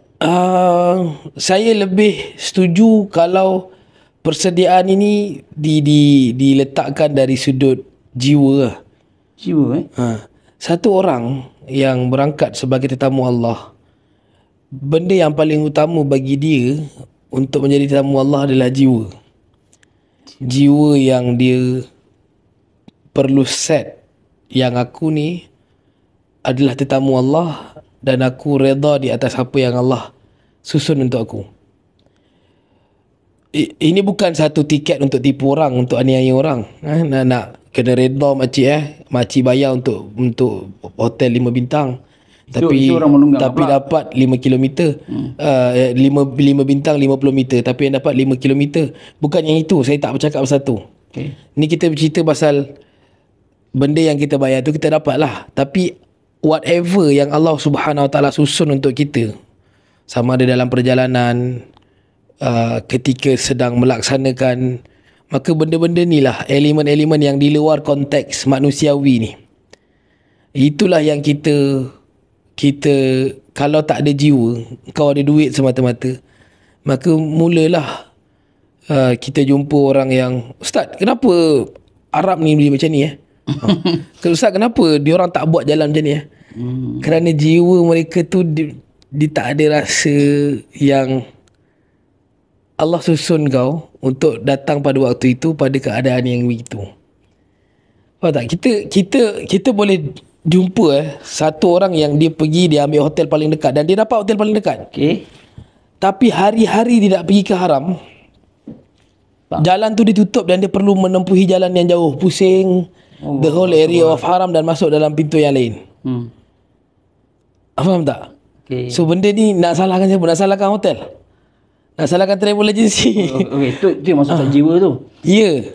Saya lebih setuju kalau persediaan ini diletakkan dari sudut jiwa. Jiwa Satu orang yang berangkat sebagai tetamu Allah, benda yang paling utama bagi dia untuk menjadi tetamu Allah adalah jiwa. Jiwa yang dia perlu set, yang aku ni adalah tetamu Allah dan aku redha di atas apa yang Allah susun untuk aku. Ini bukan satu tiket untuk tipu orang, untuk aniaya orang. Nak kena redha makcik bayar untuk hotel 5 bintang. Tapi dapat 5 kilometer. 5 bintang 50 meter, tapi yang dapat 5 kilometer. Bukan yang itu, saya tak bercakap pasal tu. Okay. Ni kita bercerita pasal benda yang kita bayar tu kita dapat lah. Tapi whatever yang Allah Subhanahu Wa Taala susun untuk kita, sama ada dalam perjalanan, ketika sedang melaksanakan, maka benda-benda ni lah, elemen-elemen yang di luar konteks manusiawi ni, itulah yang kita kalau tak ada jiwa, kau ada duit semata-mata, maka mulalah kita jumpa orang yang, Ustaz, kenapa Arab ni macam ni Ustaz, kenapa diorang tak buat jalan macam ni Kerana jiwa mereka tu dia tak ada rasa yang Allah susun kau untuk datang pada waktu itu, pada keadaan yang begitu. Faham tak? Kita boleh jumpa satu orang yang dia pergi, dia ambil hotel paling dekat dan dia dapat hotel paling dekat. Okay. Tapi hari-hari dia tak pergi ke haram. Jalan tu ditutup dan dia perlu menempuhi jalan yang jauh, pusing the whole area of haram dan masuk dalam pintu yang lain. Faham tak? Okay. So benda ni nak salahkan siapa? Nak salahkan hotel? Nak salahkan travel agency? Okay, tu yang maksud jiwa tu. Ya.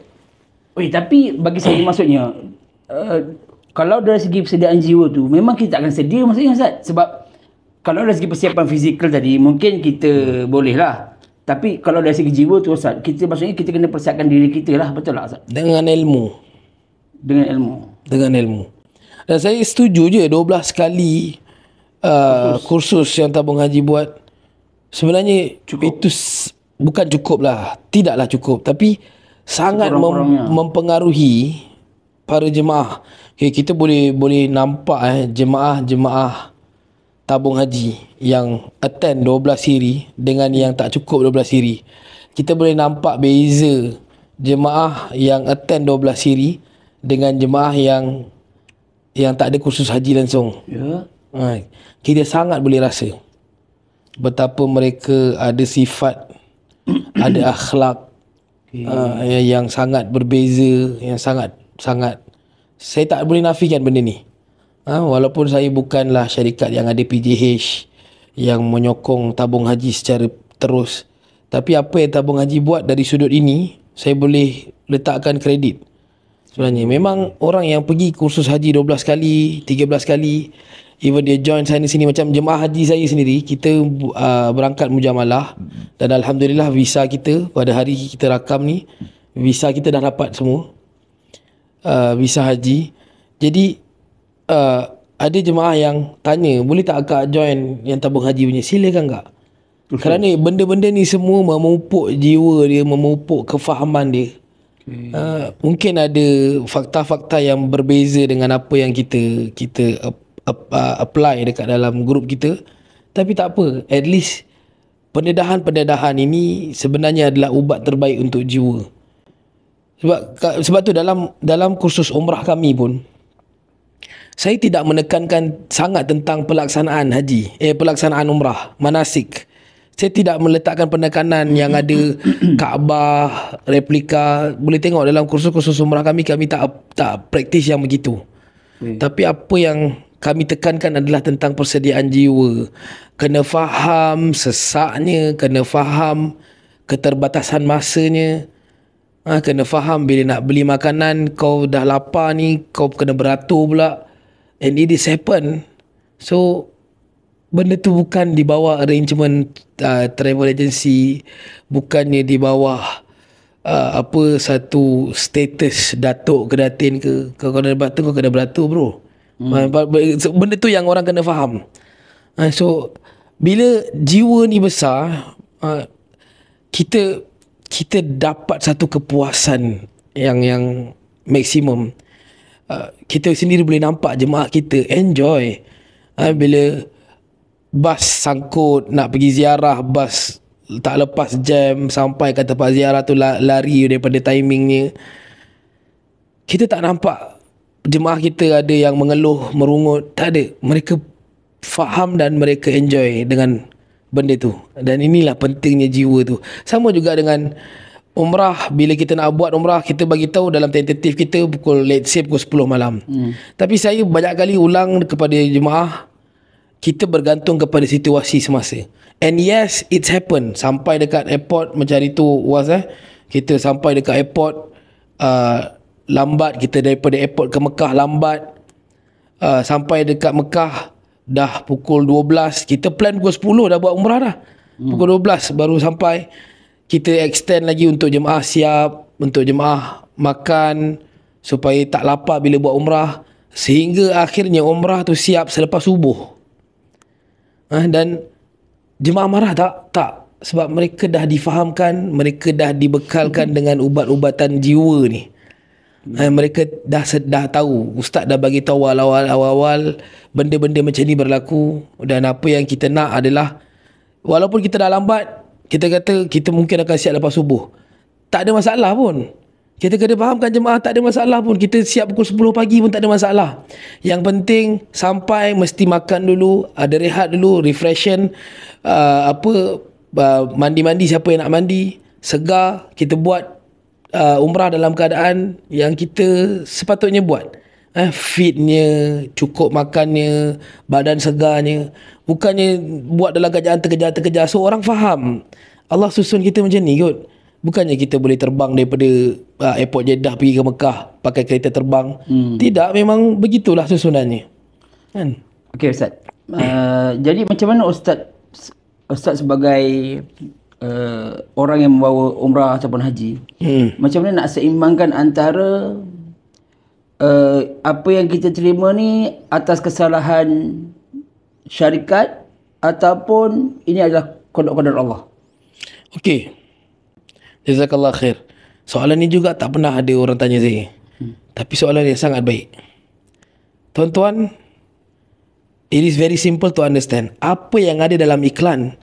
Yeah. Tapi bagi saya maksudnya, kalau dari segi persediaan jiwa tu, memang kita akan sedia maksudnya Ustaz. Sebab kalau dari segi persiapan fizikal tadi, mungkin kita boleh lah. Tapi kalau dari segi jiwa tu Ustaz, maksudnya kita kena persiapkan diri kita lah. Betul tak Ustaz? Dengan ilmu. Dan saya setuju je 12 kali kursus yang tabung haji buat. Sebenarnya itu bukan cukup lah. Tidaklah cukup. Tapi sangat mempengaruhi para jemaah. Okay, kita boleh nampak jemaah tabung haji yang attend 12 siri dengan yang tak cukup 12 siri. Kita boleh nampak beza jemaah yang attend 12 siri dengan jemaah yang tak ada kursus haji langsung. Ya. Kita sangat boleh rasa betapa mereka ada sifat, ada akhlak yang sangat berbeza, yang sangat saya tak boleh nafikan benda ni. Walaupun saya bukanlah syarikat yang ada PJH yang menyokong tabung haji secara terus, tapi apa yang tabung haji buat dari sudut ini, saya boleh letakkan kredit. Sebenarnya memang orang yang pergi kursus haji 12 kali, 13 kali, even dia join sana sini, macam jemaah haji saya sendiri, kita berangkat mujamalah dan alhamdulillah visa kita pada hari kita rakam ni, visa kita dah dapat semua, visa haji. Jadi ada jemaah yang tanya, boleh tak akak join yang tabung haji punya? Silakan kak. Kerana benda-benda ni semua memupuk jiwa dia, memupuk kefahaman dia. Mungkin ada fakta-fakta yang berbeza dengan apa yang kita apply dekat dalam grup kita, tapi tak apa, at least pendedahan ini sebenarnya adalah ubat terbaik untuk jiwa. Sebab tu dalam kursus umrah kami pun, saya tidak menekankan sangat tentang pelaksanaan pelaksanaan umrah, manasik. Saya tidak meletakkan penekanan yang ada Kaabah, replika. Boleh tengok dalam kursus-kursus umrah kami tak praktis yang begitu. Tapi apa yang kami tekankan adalah tentang persediaan jiwa. Kena faham sesaknya, kena faham keterbatasan masanya. Kena faham bila nak beli makanan, kau dah lapar ni, kau kena beratur pula. And it is happen. So benda tu bukan di bawah arrangement travel agency, bukannya di bawah satu status datuk ke datin ke. Kau kena beratur, kau kena beratur, bro. Benda tu yang orang kena faham. So bila jiwa ni besar, kita dapat satu kepuasan yang maksimum. Kita sendiri boleh nampak jemaah kita enjoy bila bas sangkut nak pergi ziarah, bas tak lepas jam sampai ke tempat ziarah tu lari daripada timingnya. Kita tak nampak jemaah kita ada yang mengeluh, merungut. Tak ada. Mereka faham dan mereka enjoy dengan benda tu. Dan inilah pentingnya jiwa tu. Sama juga dengan umrah. Bila kita nak buat umrah, kita bagi tahu dalam tentatif kita pukul 10 malam. Tapi saya banyak kali ulang kepada jemaah, kita bergantung kepada situasi semasa. And yes, it's happen. Sampai dekat airport macam hari tu kita sampai dekat airport lambat. Kita daripada airport ke Mekah lambat. Sampai dekat Mekah dah pukul 12. Kita plan pukul 10 dah buat umrah dah. Pukul 12 baru sampai. Kita extend lagi untuk jemaah siap, untuk jemaah makan supaya tak lapar bila buat umrah. Sehingga akhirnya umrah tu siap selepas subuh. Dan jemaah marah tak? Sebab mereka dah difahamkan, mereka dah dibekalkan dengan ubat-ubatan jiwa ni. Mereka dah tahu, ustaz dah bagi tahu awal-awal benda-benda macam ni berlaku. Dan apa yang kita nak adalah, walaupun kita dah lambat, kita kata kita mungkin akan siap lepas subuh, tak ada masalah pun. Kita kena fahamkan jemaah, tak ada masalah pun. Kita siap pukul 10 pagi pun tak ada masalah. Yang penting sampai mesti makan dulu, ada rehat dulu, refreshen, mandi-mandi siapa yang nak mandi, segar. Kita buat umrah dalam keadaan yang kita sepatutnya buat. Fitnya, cukup makannya, badan segarnya. Bukannya buat dalam keadaan terkejar-terkejar. So orang faham Allah susun kita macam ni kot. Bukannya kita boleh terbang daripada airport Jeddah pergi ke Mekah pakai kereta terbang. Tidak, memang begitulah susunannya. Kan? Okey Ustaz. Jadi macam mana Ustaz sebagai orang yang membawa umrah ataupun haji, macam mana nak seimbangkan antara apa yang kita terima ni atas kesalahan syarikat ataupun ini adalah qada Allah? Okey. Jazakallah khair. Soalan ni juga tak pernah ada orang tanya saya. Tapi soalan yang sangat baik. Tuan-tuan, it is very simple to understand. Apa yang ada dalam iklan,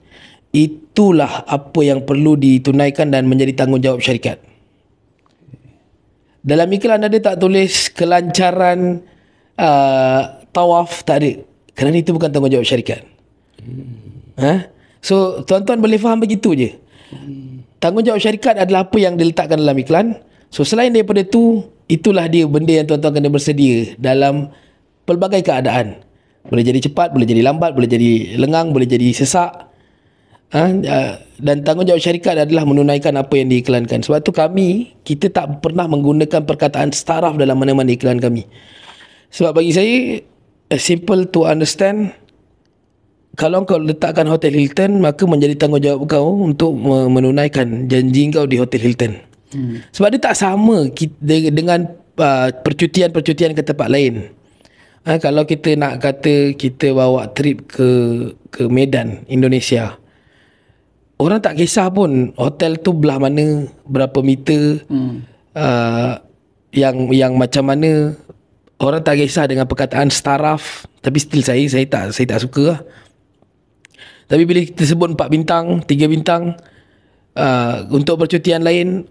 itulah apa yang perlu ditunaikan dan menjadi tanggungjawab syarikat. Dalam iklan ada tak tulis kelancaran tawaf? Tak ada. Kerana itu bukan tanggungjawab syarikat. So tuan-tuan boleh faham begitu je. Tanggungjawab syarikat adalah apa yang diletakkan dalam iklan. So selain daripada tu, itulah dia benda yang tuan-tuan kena bersedia dalam pelbagai keadaan. Boleh jadi cepat, boleh jadi lambat, boleh jadi lengang, boleh jadi sesak. Dan tanggungjawab syarikat adalah menunaikan apa yang diiklankan. Sebab tu kita tak pernah menggunakan perkataan staraf dalam mana-mana iklan kami. Sebab bagi saya, simple to understand. Kalau kau letakkan Hotel Hilton, maka menjadi tanggungjawab kau untuk menunaikan janji kau di Hotel Hilton. Sebab dia tak sama dengan percutian-percutian ke tempat lain. Kalau kita nak kata kita bawa trip ke Medan, Indonesia, orang tak kisah pun hotel tu belah mana, berapa meter, yang macam mana orang tak kisah dengan perkataan staraf, tapi still saya tak suka lah. Tapi bila kita sebut 4 bintang, 3 bintang, untuk percutian lain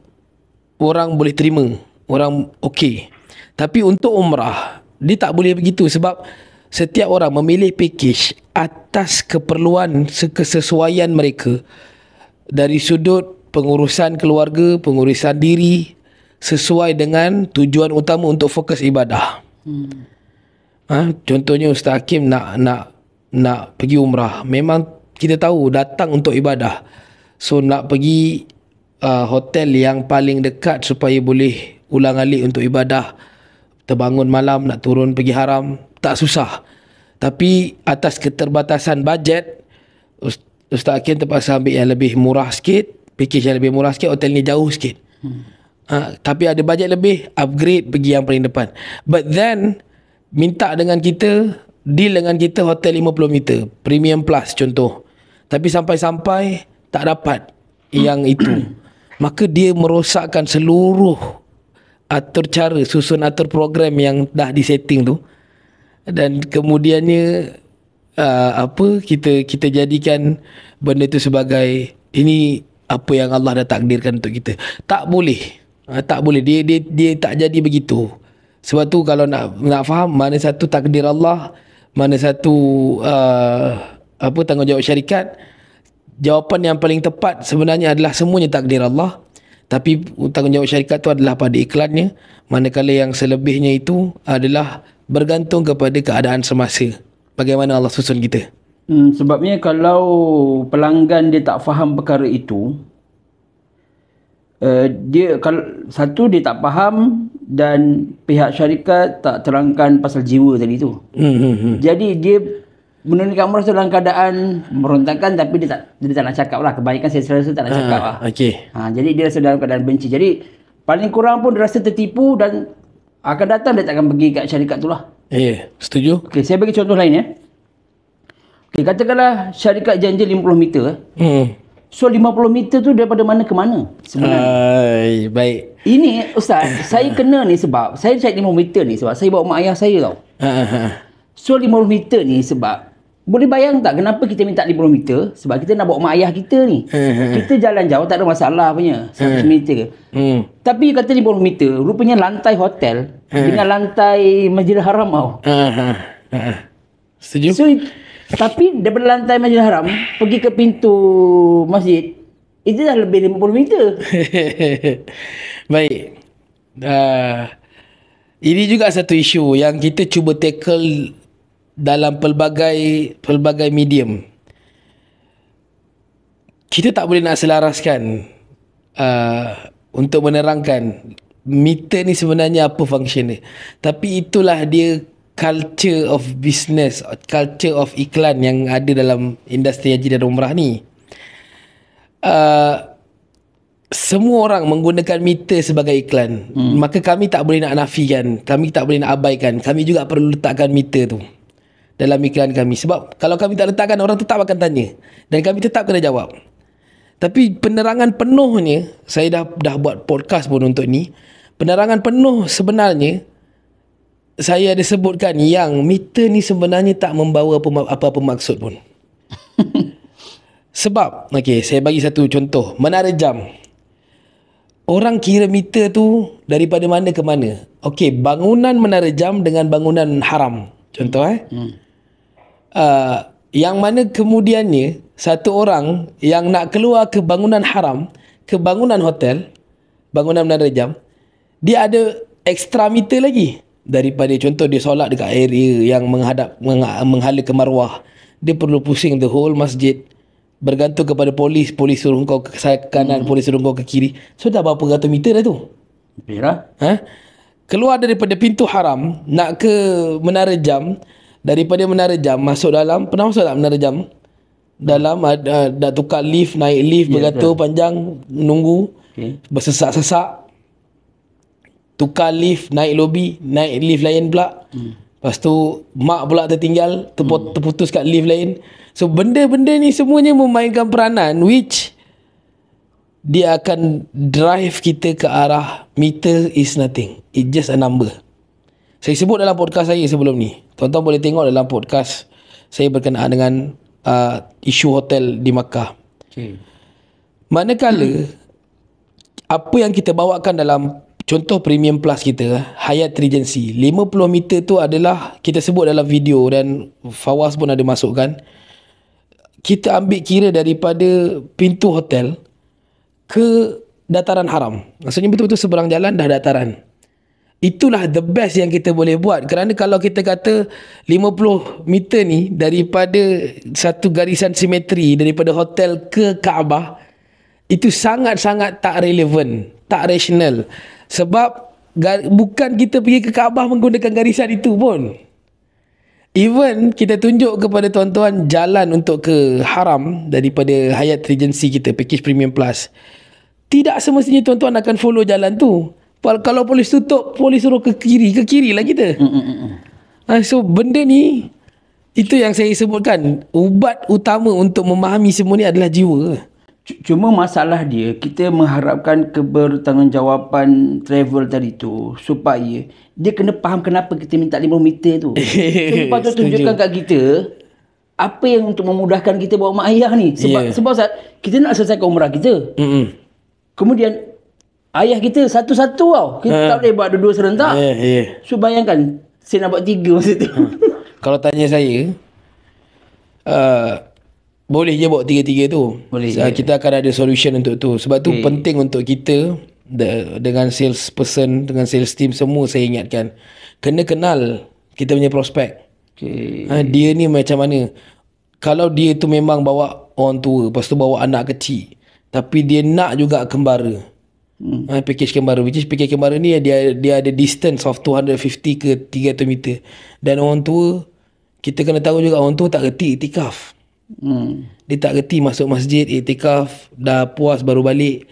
orang boleh terima, orang okey. Tapi untuk umrah dia tak boleh begitu, sebab setiap orang memilih package atas keperluan kesesuaian mereka dari sudut pengurusan keluarga, pengurusan diri, sesuai dengan tujuan utama untuk fokus ibadah. Contohnya Ustaz Hakim nak pergi umrah, memang kita tahu datang untuk ibadah, so nak pergi hotel yang paling dekat supaya boleh ulang-alik untuk ibadah, terbangun malam nak turun pergi haram, tak susah. Tapi atas keterbatasan bajet, Ustaz Hakim terpaksa ambil yang lebih murah sikit, package yang lebih murah sikit, hotel ni jauh sikit. Tapi ada bajet lebih, upgrade pergi yang paling depan. But then minta dengan kita, deal dengan kita hotel 50 meter, premium plus contoh. Tapi sampai-sampai tak dapat yang itu. Maka dia merosakkan seluruh atur cara, susun atur program yang dah disetting tu. Dan kemudiannya kita jadikan benda tu sebagai ini apa yang Allah dah takdirkan untuk kita. Tak boleh. Dia tak jadi begitu. Sebab tu kalau nak faham mana satu takdir Allah, mana satu tanggungjawab syarikat, jawapan yang paling tepat sebenarnya adalah semuanya takdir Allah. Tapi tanggungjawab syarikat tu adalah pada iklannya, manakala yang selebihnya itu adalah bergantung kepada keadaan semasa. Bagaimana Allah susun kita. Sebabnya kalau pelanggan dia tak faham perkara itu, dia tak faham, dan pihak syarikat tak terangkan pasal jiwa tadi tu. Jadi dia menunaikan umrah tu dalam keadaan merontakan, tapi dia tak nak cakap lah. Kebanyakan saya rasa tak nak cakap lah. Jadi dia rasa dalam keadaan benci. Jadi paling kurang pun dia rasa tertipu, dan akan datang dia takkan pergi kat syarikat tu lah. Setuju. Okey, saya bagi contoh lain ya. Okey, katakanlah syarikat janji 50 meter. So 50 meter tu daripada mana ke mana sebenarnya? Baik. Ini Ustaz, saya kena ni sebab saya cari 50 meter ni sebab saya bawa mak ayah saya tau. So 50 meter ni sebab, boleh bayang tak kenapa kita minta 50 meter? Sebab kita nak bawa mak ayah kita ni. Kita jalan jauh tak ada masalah punya, 100 meter ke. Tapi kata 50 meter, rupanya lantai hotel dengan lantai Masjidil Haram tau. Setuju. So tapi daripada lantai Masjidil Haram pergi ke pintu masjid, itu dah lebih 50 meter. Baik. Ini juga satu isu yang kita cuba tackle dalam pelbagai medium. Kita tak boleh nak selaraskan untuk menerangkan meter ni sebenarnya apa function dia. Tapi itulah dia culture of business, culture of iklan yang ada dalam industri haji dan umrah ni. Semua orang menggunakan meter sebagai iklan. Maka kami tak boleh nak nafikan, kami tak boleh nak abaikan. Kami juga perlu letakkan meter tu dalam iklan kami. Sebab kalau kami tak letakkan, orang tetap akan tanya, dan kami tetap kena jawab. Tapi penerangan penuhnya, saya dah buat podcast pun untuk ni. Penerangan penuh sebenarnya saya ada sebutkan yang meter ni sebenarnya tak membawa apa-apa maksud pun. Sebab, saya bagi satu contoh. Menara jam. Orang kira meter tu daripada mana ke mana. Bangunan menara jam dengan bangunan haram. Contoh yang mana kemudiannya satu orang yang nak keluar ke bangunan haram, ke bangunan hotel, bangunan menara jam, dia ada extra meter lagi. Daripada contoh dia solat dekat area yang menghala ke marwah, dia perlu pusing the whole masjid, bergantung kepada polis suruh kau ke kanan, polis suruh kau ke kiri. So dah berapa ratus meter dah tu. Keluar daripada pintu haram nak ke menara jam, daripada menara jam masuk dalam, pernah masuk tak menara jam? Dalam dah tukar lift, naik lift, beratur panjang, menunggu, bersesak-sesak, tukar lift, naik lobby, naik lift lain pula. Lepas tu mak pula tertinggal, terputus kat lift lain. So benda-benda ni semuanya memainkan peranan which dia akan drive kita ke arah meter is nothing. It's just a number. Saya sebut dalam podcast saya sebelum ni. Tuan-tuan boleh tengok dalam podcast saya berkenaan dengan isu hotel di Makkah. Okay. Manakala apa yang kita bawakan dalam contoh Premium Plus kita, Hyatt Regency, 50 meter tu adalah kita sebut dalam video dan Fawaz pun ada masukkan. Kita ambil kira daripada pintu hotel ke dataran haram. Maksudnya betul-betul seberang jalan dah dataran. Itulah the best yang kita boleh buat. Kerana kalau kita kata 50 meter ni daripada satu garisan simetri daripada hotel ke Kaabah, itu sangat-sangat tak relevan, tak rasional. Sebab bukan kita pergi ke Kaabah menggunakan garisan itu pun. Even kita tunjuk kepada tuan-tuan jalan untuk ke haram daripada Hyatt Regency kita, package Premium Plus, tidak semestinya tuan-tuan akan follow jalan tu. Kalau polis tutup, polis suruh ke kiri lah kita. So benda ni, itu yang saya sebutkan, ubat utama untuk memahami semua ni adalah jiwa. Cuma masalah dia, kita mengharapkan kebertanggungjawaban travel tadi tu supaya dia kena faham kenapa kita minta 5 meter tu. So, lepas tu tunjukkan kat kita apa yang untuk memudahkan kita bawa mak ayah ni. Sebab saat kita nak selesaikan umrah kita. Kemudian ayah kita satu-satu tau. Kita tak boleh buat dua-dua serentak. So bayangkan, saya nak buat 3 masa tu. Kalau tanya saya, boleh je bawa 3-3 tu. Boleh. Kita akan ada solution untuk tu. Sebab tu penting untuk kita dengan sales person, dengan sales team semua, saya ingatkan, kena kenal kita punya prospek. Dia ni macam mana. Kalau dia tu memang bawa orang tua, lepas tu bawa anak kecil, tapi dia nak juga kembara, package kembara, which is package kembara ni dia ada distance of 250 ke 300 meter. Dan orang tua, kita kena tahu juga orang tua tak reti iktikaf. Dia tak reti masuk masjid, iktikaf, dah puas baru balik.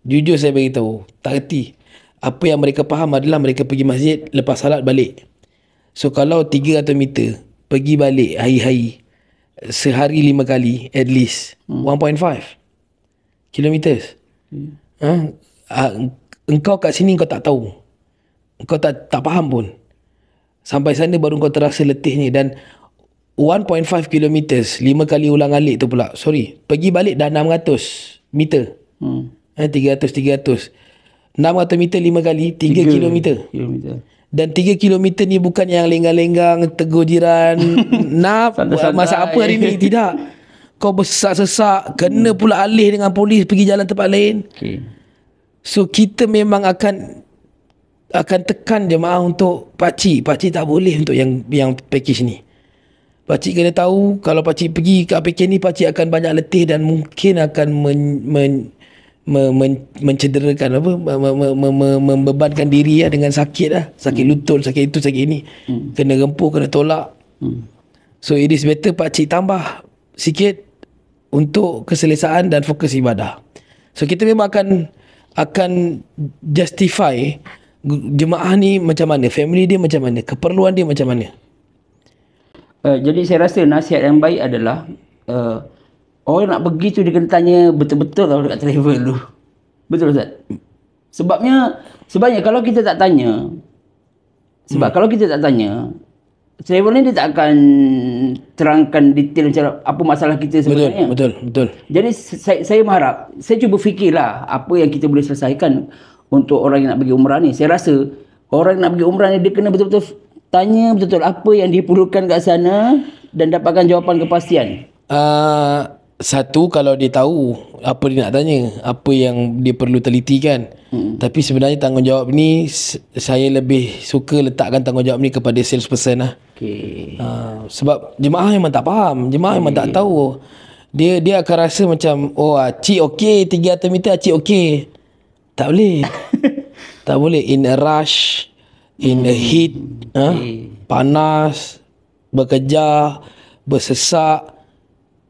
Jujur saya beritahu, tak reti. Apa yang mereka faham adalah mereka pergi masjid, lepas salat balik. So kalau 300 meter pergi balik hari-hari, sehari 5 kali at least, 1.5 kilometers. Engkau kat sini kau tak tahu, engkau tak faham pun. Sampai sana baru kau terasa letihnya. Dan 1.5 kilometers 5 kali ulang alik tu pula, pergi balik dah 600 meter. 300 meter 5 kali 3 kilometer. Dan 3 kilometer ni bukan yang lenggang-lenggang tegur jiran nak masak apa hari ni, tidak. Kau bersesak-sesak, kena pula alih dengan polis pergi jalan tempat lain. So kita memang akan tekan jemaah untuk pakcik tak boleh untuk yang package ni. Pakcik kena tahu, kalau pakcik pergi kat package ni, pakcik akan banyak letih dan mungkin akan mencederakan membebankan diri dengan sakit sakit lutut, sakit itu, sakit ini, kena rempuh, kena tolak. So it is better pakcik tambah sikit untuk keselesaan dan fokus ibadah. So kita memang akan justify jemaah ni macam mana, family dia macam mana, keperluan dia macam mana. Jadi saya rasa nasihat yang baik adalah orang nak pergi tu dia kena tanya betul-betul tau dekat travel tu. Betul Ustaz? Sebabnya kalau kita tak tanya, kalau kita tak tanya, travel ni dia tak akan terangkan detail macam apa masalah kita sebenarnya. Betul. Jadi saya mengharap, saya cuba fikirlah apa yang kita boleh selesaikan untuk orang yang nak pergi umrah ni. Saya rasa orang yang nak pergi umrah ni dia kena betul-betul tanya betul-betul apa yang diperlukan kat sana dan dapatkan jawapan kepastian. Satu, kalau dia tahu apa dia nak tanya, apa yang dia perlu teliti kan. Tapi sebenarnya tanggungjawab ni saya lebih suka letakkan tanggungjawab ni kepada salesperson lah. Sebab jemaah memang tak faham, jemaah memang tak tahu. Dia akan rasa macam, oh cik okey, 300 meter cik okey. Tak boleh. Tak boleh. In a rush, in a heat, panas, bekerja, bersesak,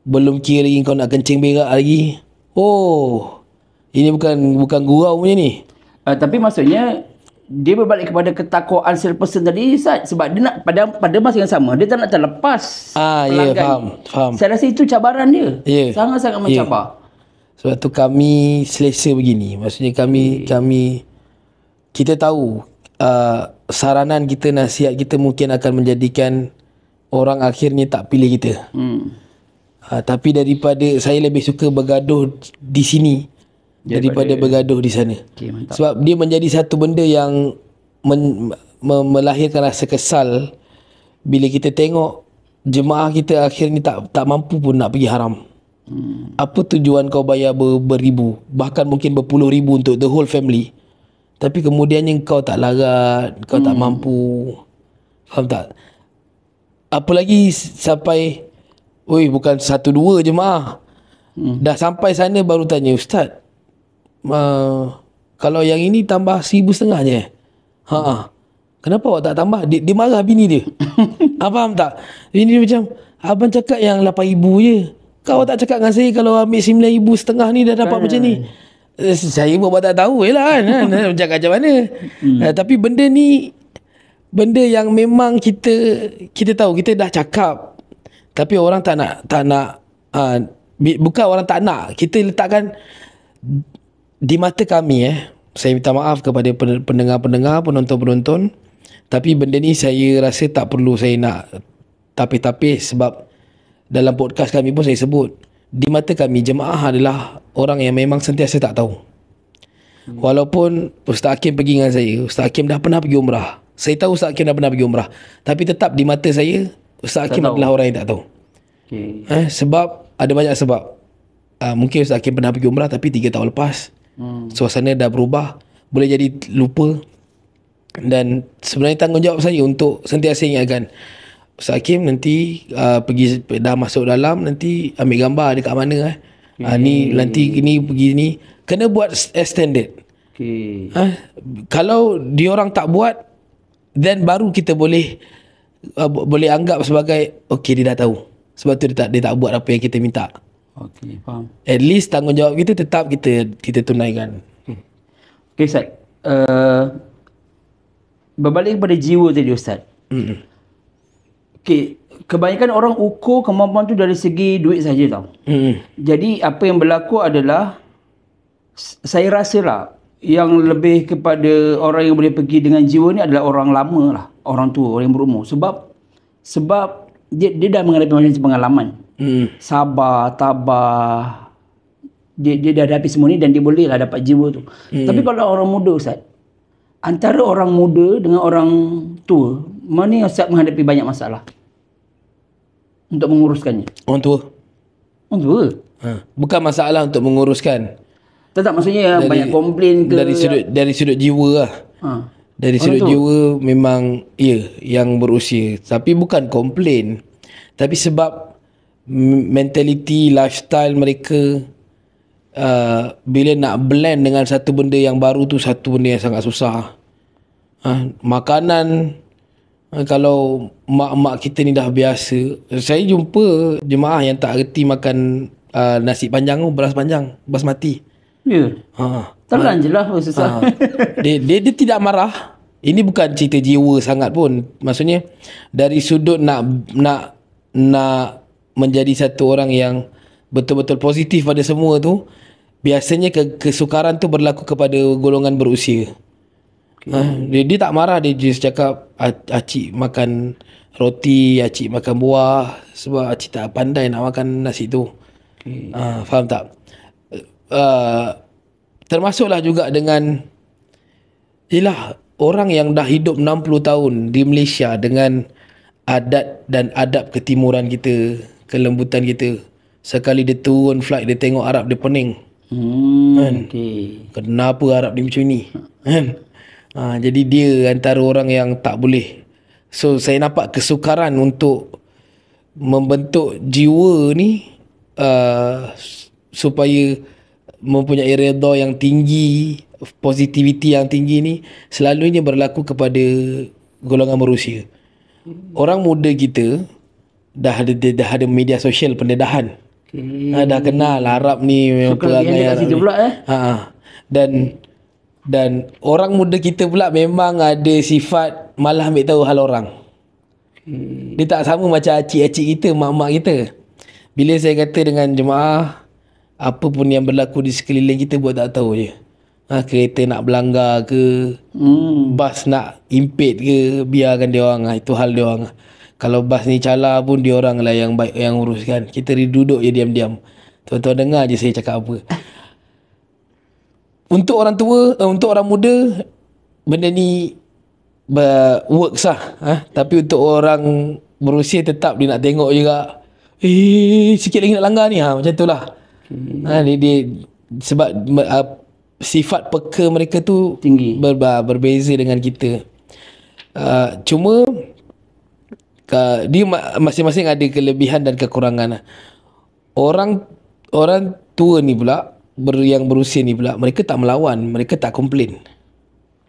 belum kira lagi kau nak kencing berak lagi. Oh, ini bukan gurau punya ni. Tapi maksudnya dia berbalik kepada ketakwaan salesperson tadi, sebab dia nak pada masa yang sama dia tak nak terlepas pelanggan. Faham. Saya rasa itu cabaran dia. Sangat-sangat mencabar. Sebab tu kami selesa begini. Maksudnya kita tahu saranan kita, nasihat kita mungkin akan menjadikan orang akhirnya tak pilih kita. Tapi daripada saya lebih suka bergaduh di sini daripada bergaduh di sana. Sebab dia menjadi satu benda yang melahirkan rasa kesal bila kita tengok jemaah kita akhirnya tak mampu pun nak pergi haram. Apa tujuan kau bayar beribu, bahkan mungkin berpuluh ribu untuk the whole family, tapi kemudiannya kau tak larat, kau tak mampu. Faham tak? Apalagi sampai bukan 1-2 jemaah, dah sampai sana baru tanya, Ustaz, kalau yang ini tambah 1,500 je. Kenapa awak tak tambah? Dia marah bini dia. Faham tak? Bini dia macam, abang cakap yang 8,000 je. Kau tak cakap dengan saya kalau ambil 9,500 ni dah dapat macam ni. Saya buat tak tahu je lah kan. Cakap macam mana. Tapi benda ni, benda yang memang kita tahu, kita dah cakap. Tapi orang tak nak bukan orang tak nak. Kita letakkan di mata kami saya minta maaf kepada pendengar-pendengar, penonton-penonton. Tapi benda ni saya rasa tak perlu saya nak tapis-tapis, sebab dalam podcast kami pun saya sebut, di mata kami jemaah adalah orang yang memang sentiasa tak tahu. Walaupun Ustaz Hakim pergi dengan saya, Ustaz Hakim dah pernah pergi umrah, saya tahu Ustaz Hakim dah pernah pergi umrah, tapi tetap di mata saya Ustaz Hakim adalah orang yang tak tahu. Sebab ada banyak sebab. Mungkin Ustaz Hakim pernah pergi umrah tapi 3 tahun lepas, suasana dah berubah, boleh jadi lupa. Dan sebenarnya tanggungjawab saya untuk sentiasa ingatkan, Ustaz Hakim nanti pergi dah masuk dalam, nanti ambil gambar dekat mana ni nanti ini pergi ni, kena buat standard. Kalau diorang tak buat, then baru kita boleh anggap sebagai okey dia dah tahu. Sebab tu dia tak buat apa yang kita minta. Faham. At least tanggungjawab kita tetap kita tunaikan. Okey Ustaz, berbalik kepada jiwa tadi Ustaz. Okey, kebanyakan orang ukur kemampuan tu dari segi duit saja tau. Jadi apa yang berlaku adalah, saya rasa lah yang lebih kepada orang yang boleh pergi dengan jiwa ni adalah orang lama lah, orang tua, orang yang berumur. Sebab dia dah menghadapi macam pengalaman. Sabar, tabah. Dia dah hadapi semua ni dan dia boleh lah dapat jiwa tu. Tapi kalau orang muda Ustaz, antara orang muda dengan orang tua, mana yang Ustaz menghadapi banyak masalah untuk menguruskannya? Orang tua. Orang tua? Bukan masalah untuk menguruskan. Tak, maksudnya banyak komplain ke? Dari sudut jiwa lah. Dari sudut jiwa memang yang berusia. Tapi bukan komplain. Tapi sebab mentality, lifestyle mereka, bila nak blend dengan satu benda yang baru tu, satu benda yang sangat susah. Makanan, kalau mak-mak kita ni dah biasa. Saya jumpa jemaah yang tak reti makan nasi panjang tu, beras panjang, basmati. Telan je lah susah. Dia tidak marah. Ini bukan cerita jiwa sangat pun. Maksudnya dari sudut nak menjadi satu orang yang betul-betul positif pada semua tu, biasanya kesukaran tu berlaku kepada golongan berusia. Dia tak marah, dia just cakap acik makan roti, acik makan buah, sebab acik tak pandai nak makan nasi tu. Faham tak? Termasuklah juga dengan orang yang dah hidup 60 tahun di Malaysia dengan adat dan adab ketimuran kita, kelembutan kita. Sekali dia turun flight, dia tengok Arab, dia pening. Kenapa Arab ni macam ni? Jadi dia antara orang yang tak boleh. So saya nampak kesukaran untuk membentuk jiwa ni supaya mempunyai redha yang tinggi, positivity yang tinggi ni selalunya berlaku kepada golongan berusia. Orang muda kita dah ada media sosial pendedahan. Dah kenal Arab ni memang perangai Arab ni. Dan orang muda kita pula memang ada sifat malah ambil tahu hal orang. Dia tak sama macam acik-acik kita, mak-mak kita. Bila saya kata dengan jemaah, apa pun yang berlaku di sekeliling kita buat tak tahu je. Kereta nak berlanggar ke, bas nak impede ke, biarkan dia orang, itu hal dia orang. Kalau bas ni cala pun dia orang lah yang baik, yang uruskan. Kita duduk je diam-diam. Tuan-tuan dengar je saya cakap apa. Untuk orang tua, untuk orang muda, benda ni works lah. Tapi untuk orang berusia tetap dia nak tengok juga. Sikit lagi nak langgar ni. Macam tu lah. Dia, sebab sifat peka mereka tu tinggi, berbeza dengan kita. Cuma dia masing-masing ada kelebihan dan kekurangan. Orang tua ni pula, yang berusia ni pula, mereka tak melawan, mereka tak komplain.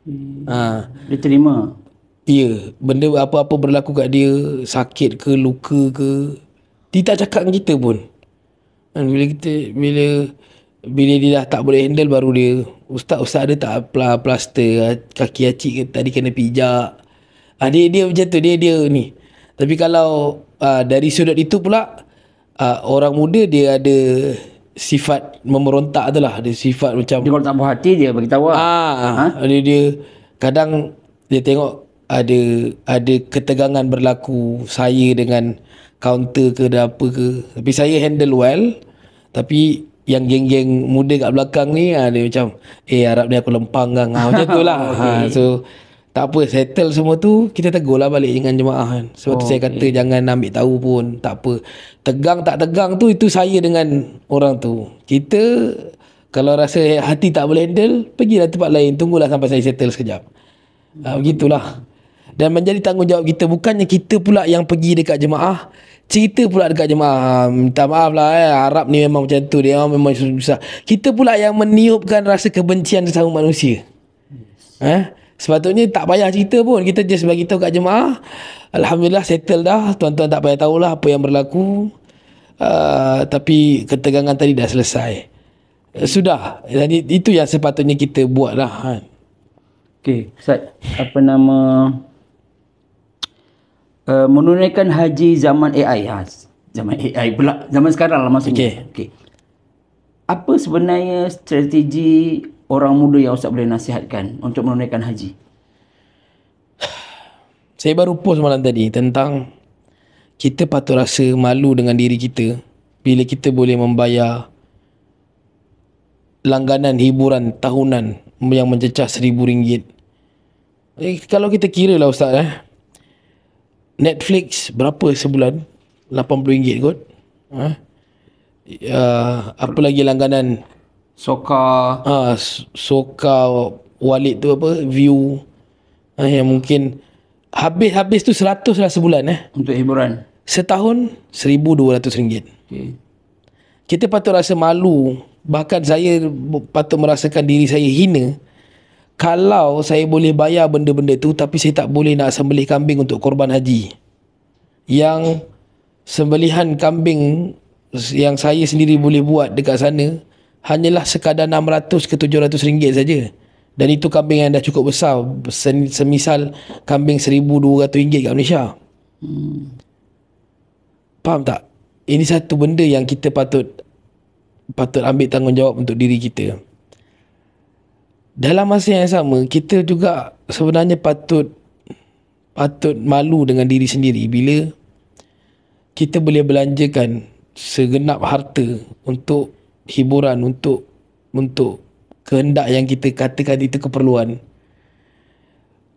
Dia terima. Ya, benda apa-apa berlaku kat dia, sakit ke, luka ke, dia tak cakap dengan kita pun. Bila dia dah tak boleh handle, baru dia, Ustaz ada tak plaster kaki acik ke, tadi kena pijak. Dia macam tu, dia ni. Tapi kalau dari sudut itu pula, orang muda dia ada sifat memerontak tu lah. Dia sifat macam, dia kalau tak puas hati dia beritahu dia kadang dia tengok ada ketegangan berlaku, saya dengan counter ke apa ke, tapi saya handle well. Tapi yang geng-geng muda kat belakang ni, dia macam harap ni aku lempang kan, macam tu lah. So tak apa, settle semua tu, kita tegur lah balik dengan jemaah kan. Sebab tu saya kata jangan ambil tahu pun, tak apa. Tegang tak tegang tu, itu saya dengan orang tu. Kita kalau rasa hati tak boleh handle, pergilah tempat lain, tunggulah sampai saya settle sekejap. Begitulah. Dan menjadi tanggungjawab kita, bukannya kita pula yang pergi dekat jemaah, cerita pula dekat jemaah, minta maaf lah, Arab ni memang macam tu, dia memang susah. Kita pula yang meniupkan rasa kebencian sesama manusia. Sepatutnya tak payah cerita pun, kita just bagi tahu kat jemaah, alhamdulillah settle dah, tuan-tuan tak payah tahulah apa yang berlaku. Tapi ketegangan tadi dah selesai. Sudah. Dan itu yang sepatutnya kita buat lah. Okey, Ustaz, apa nama, menunaikan haji zaman AI. Zaman AI pula, zaman sekarang lah maksudnya. Okey. Apa sebenarnya strategi orang muda yang Ustaz boleh nasihatkan untuk menunaikan haji? Saya baru post malam tadi tentang kita patut rasa malu dengan diri kita bila kita boleh membayar langganan hiburan tahunan yang mencecah RM1,000. Kalau kita kira lah Ustaz, Netflix berapa sebulan? RM80 kot. Apa lagi langganan? Soka Walid tu apa, View, yang mungkin habis tu 100 lah sebulan untuk hiburan. Setahun RM1,200. Kita patut rasa malu, bahkan saya patut merasakan diri saya hina kalau saya boleh bayar benda-benda tu tapi saya tak boleh nak sembelih kambing untuk korban haji. Yang sembelihan kambing yang saya sendiri boleh buat dekat sana hanyalah sekadar RM600 ke RM700 saja. Dan itu kambing yang dah cukup besar. Semisal kambing RM1,200 kat Malaysia. Faham tak? Ini satu benda yang kita patut ambil tanggungjawab untuk diri kita. Dalam masa yang sama, kita juga sebenarnya patut malu dengan diri sendiri bila kita boleh belanjakan segenap harta untuk hiburan, untuk kehendak yang kita katakan itu keperluan,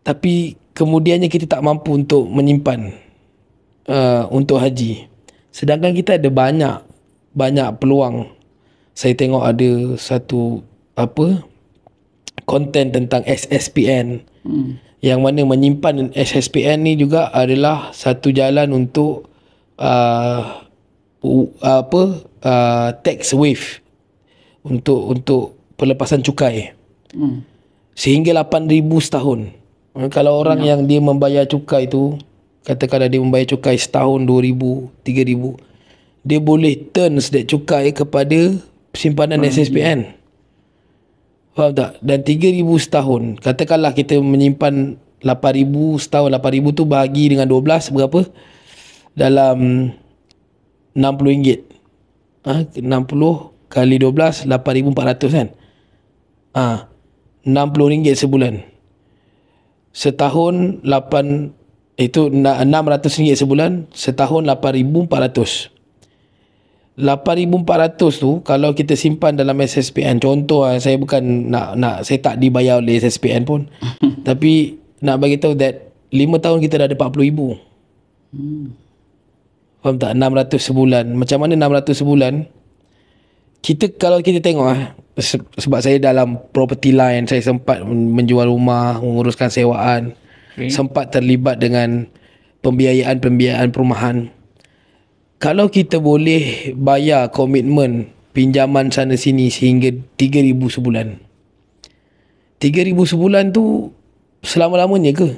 tapi kemudiannya kita tak mampu untuk menyimpan untuk haji. Sedangkan kita ada banyak peluang. Saya tengok ada satu konten tentang SSPN, yang mana menyimpan SSPN ni juga adalah satu jalan untuk tax waive, untuk pelepasan cukai sehingga 8,000 setahun. Kalau orang yang dia membayar cukai tu, katakanlah dia membayar cukai setahun 2,000, 3,000, dia boleh turn sedek cukai kepada simpanan SSPN. Faham tak? Dan 3,000 setahun, katakanlah kita menyimpan 8,000 setahun, 8,000 tu bahagi dengan 12 berapa? Dalam RM60. 60 kali 12 8,400 kan. RM60 sebulan. Setahun 8 itu RM600 sebulan, setahun 8,400. 8,400 tu kalau kita simpan dalam SSPN, contoh saya bukan nak saya tak dibayar oleh SSPN pun. Tapi nak bagi tahu that 5 tahun kita dah ada 40,000. Faham tak? 600 sebulan. Macam mana 600 sebulan? Kita kalau kita tengok sebab saya dalam property line, saya sempat menjual rumah, menguruskan sewaan, sempat terlibat dengan pembiayaan perumahan. Kalau kita boleh bayar komitmen pinjaman sana sini sehingga 3,000 sebulan. 3,000 sebulan tu selama-lamanya ke?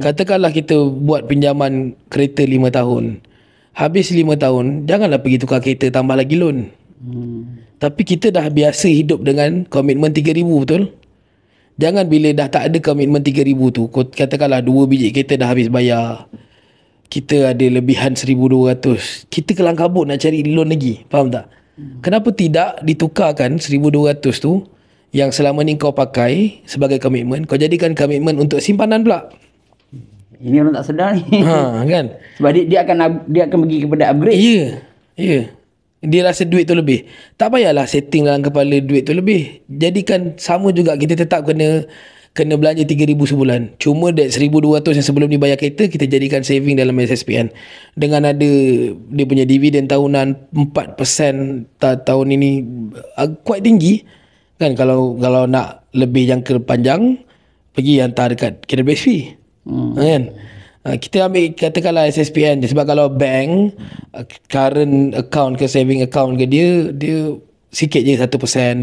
Katakanlah kita buat pinjaman kereta 5 tahun. Habis 5 tahun, janganlah pergi tukar kereta tambah lagi loan. Tapi kita dah biasa hidup dengan komitmen 3,000, betul? Jangan bila dah tak ada komitmen 3,000 tu, katakanlah 2 biji kereta dah habis bayar, kita ada lebihan 1,200, kita kelang kabut nak cari loan lagi. Faham tak? Kenapa tidak ditukarkan 1,200 tu yang selama ni kau pakai sebagai komitmen, kau jadikan komitmen untuk simpanan pula. Ini orang tak sedar ni. Kan? Sebab dia akan pergi kepada upgrade. Ya. Dia rasa duit tu lebih. Tak payahlah setting dalam kepala duit tu lebih. Jadikan sama juga, kita tetap kena belanja 3,000 sebulan. Cuma that 1,200 yang sebelum dibayar kereta, kita jadikan saving dalam SSPN. Dengan ada dia punya dividen tahunan 4% tahun ini, quite tinggi. Kan, kalau nak lebih jangka panjang, pergi hantar dekat KWSP. Kan? Kita ambil katakanlah SSPN je. Sebab kalau bank, current account ke saving account ke, dia sikit je 1%,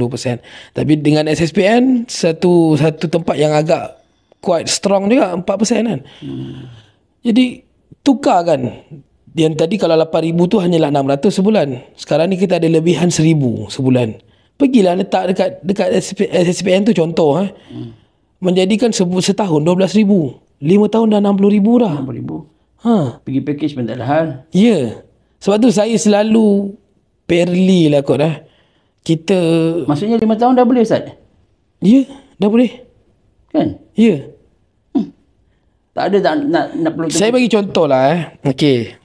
2%. Tapi dengan SSPN, satu tempat yang agak quite strong juga, 4% kan. Jadi tukar kan. Yang tadi kalau 8,000 tu hanyalah 600 sebulan. Sekarang ni kita ada lebihan 1,000 sebulan. Pergilah letak dekat SSPN tu, contoh menjadikan setahun 12,000. 5 tahun dah 60,000 dah. 60,000. Pergi package pun tak ada hal. Ya. Sebab tu saya selalu fairly lah kot kita. Maksudnya 5 tahun dah boleh, Ustaz? Ya, dah boleh. Kan? Ya. Tak ada nak perlu. Saya bagi contoh lah Okey.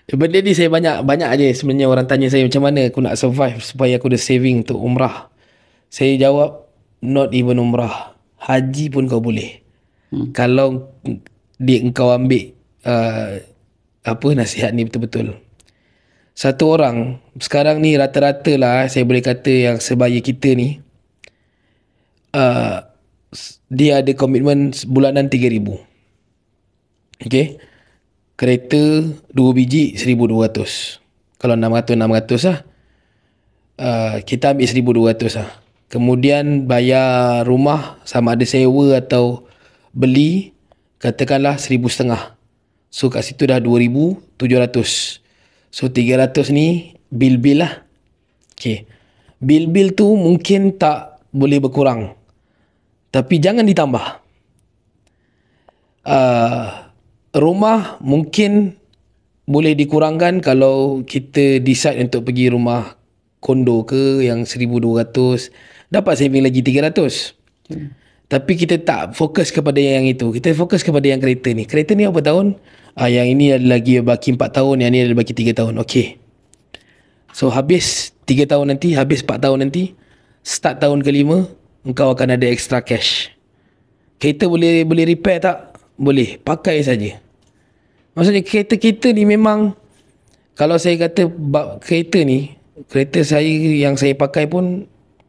Benda ni saya banyak aja sebenarnya orang tanya saya macam mana aku nak survive supaya aku ada saving untuk umrah. Saya jawab, not even umrah, haji pun kau boleh. Kalau engkau ambil nasihat ni betul-betul. Satu orang sekarang ni rata-rata lah, saya boleh kata yang sebaya kita ni, dia ada komitmen bulanan 3,000. Okay, kereta 2 biji 1,200. Kalau 600 lah, kita ambil 1,200 lah. Kemudian bayar rumah, sama ada sewa atau beli, katakanlah 1,500. So kat situ dah 2,700. So 300 ni bil-bil lah. Okay, bil-bil tu mungkin tak boleh berkurang, tapi jangan ditambah. Rumah mungkin boleh dikurangkan kalau kita decide untuk pergi rumah kondo ke yang 1,200, dapat saving lagi 300. Tapi kita tak fokus kepada yang itu. Kita fokus kepada yang kereta ni. Kereta ni berapa tahun? Yang ini ada lagi baki 4 tahun, yang ni ada baki 3 tahun. Okey. So habis 3 tahun nanti, habis 4 tahun nanti, start tahun ke-5, engkau akan ada extra cash. Kereta boleh repair tak? Boleh. Pakai saja. Maksudnya kereta kita ni memang, kalau saya kata kereta ni, kereta saya yang saya pakai pun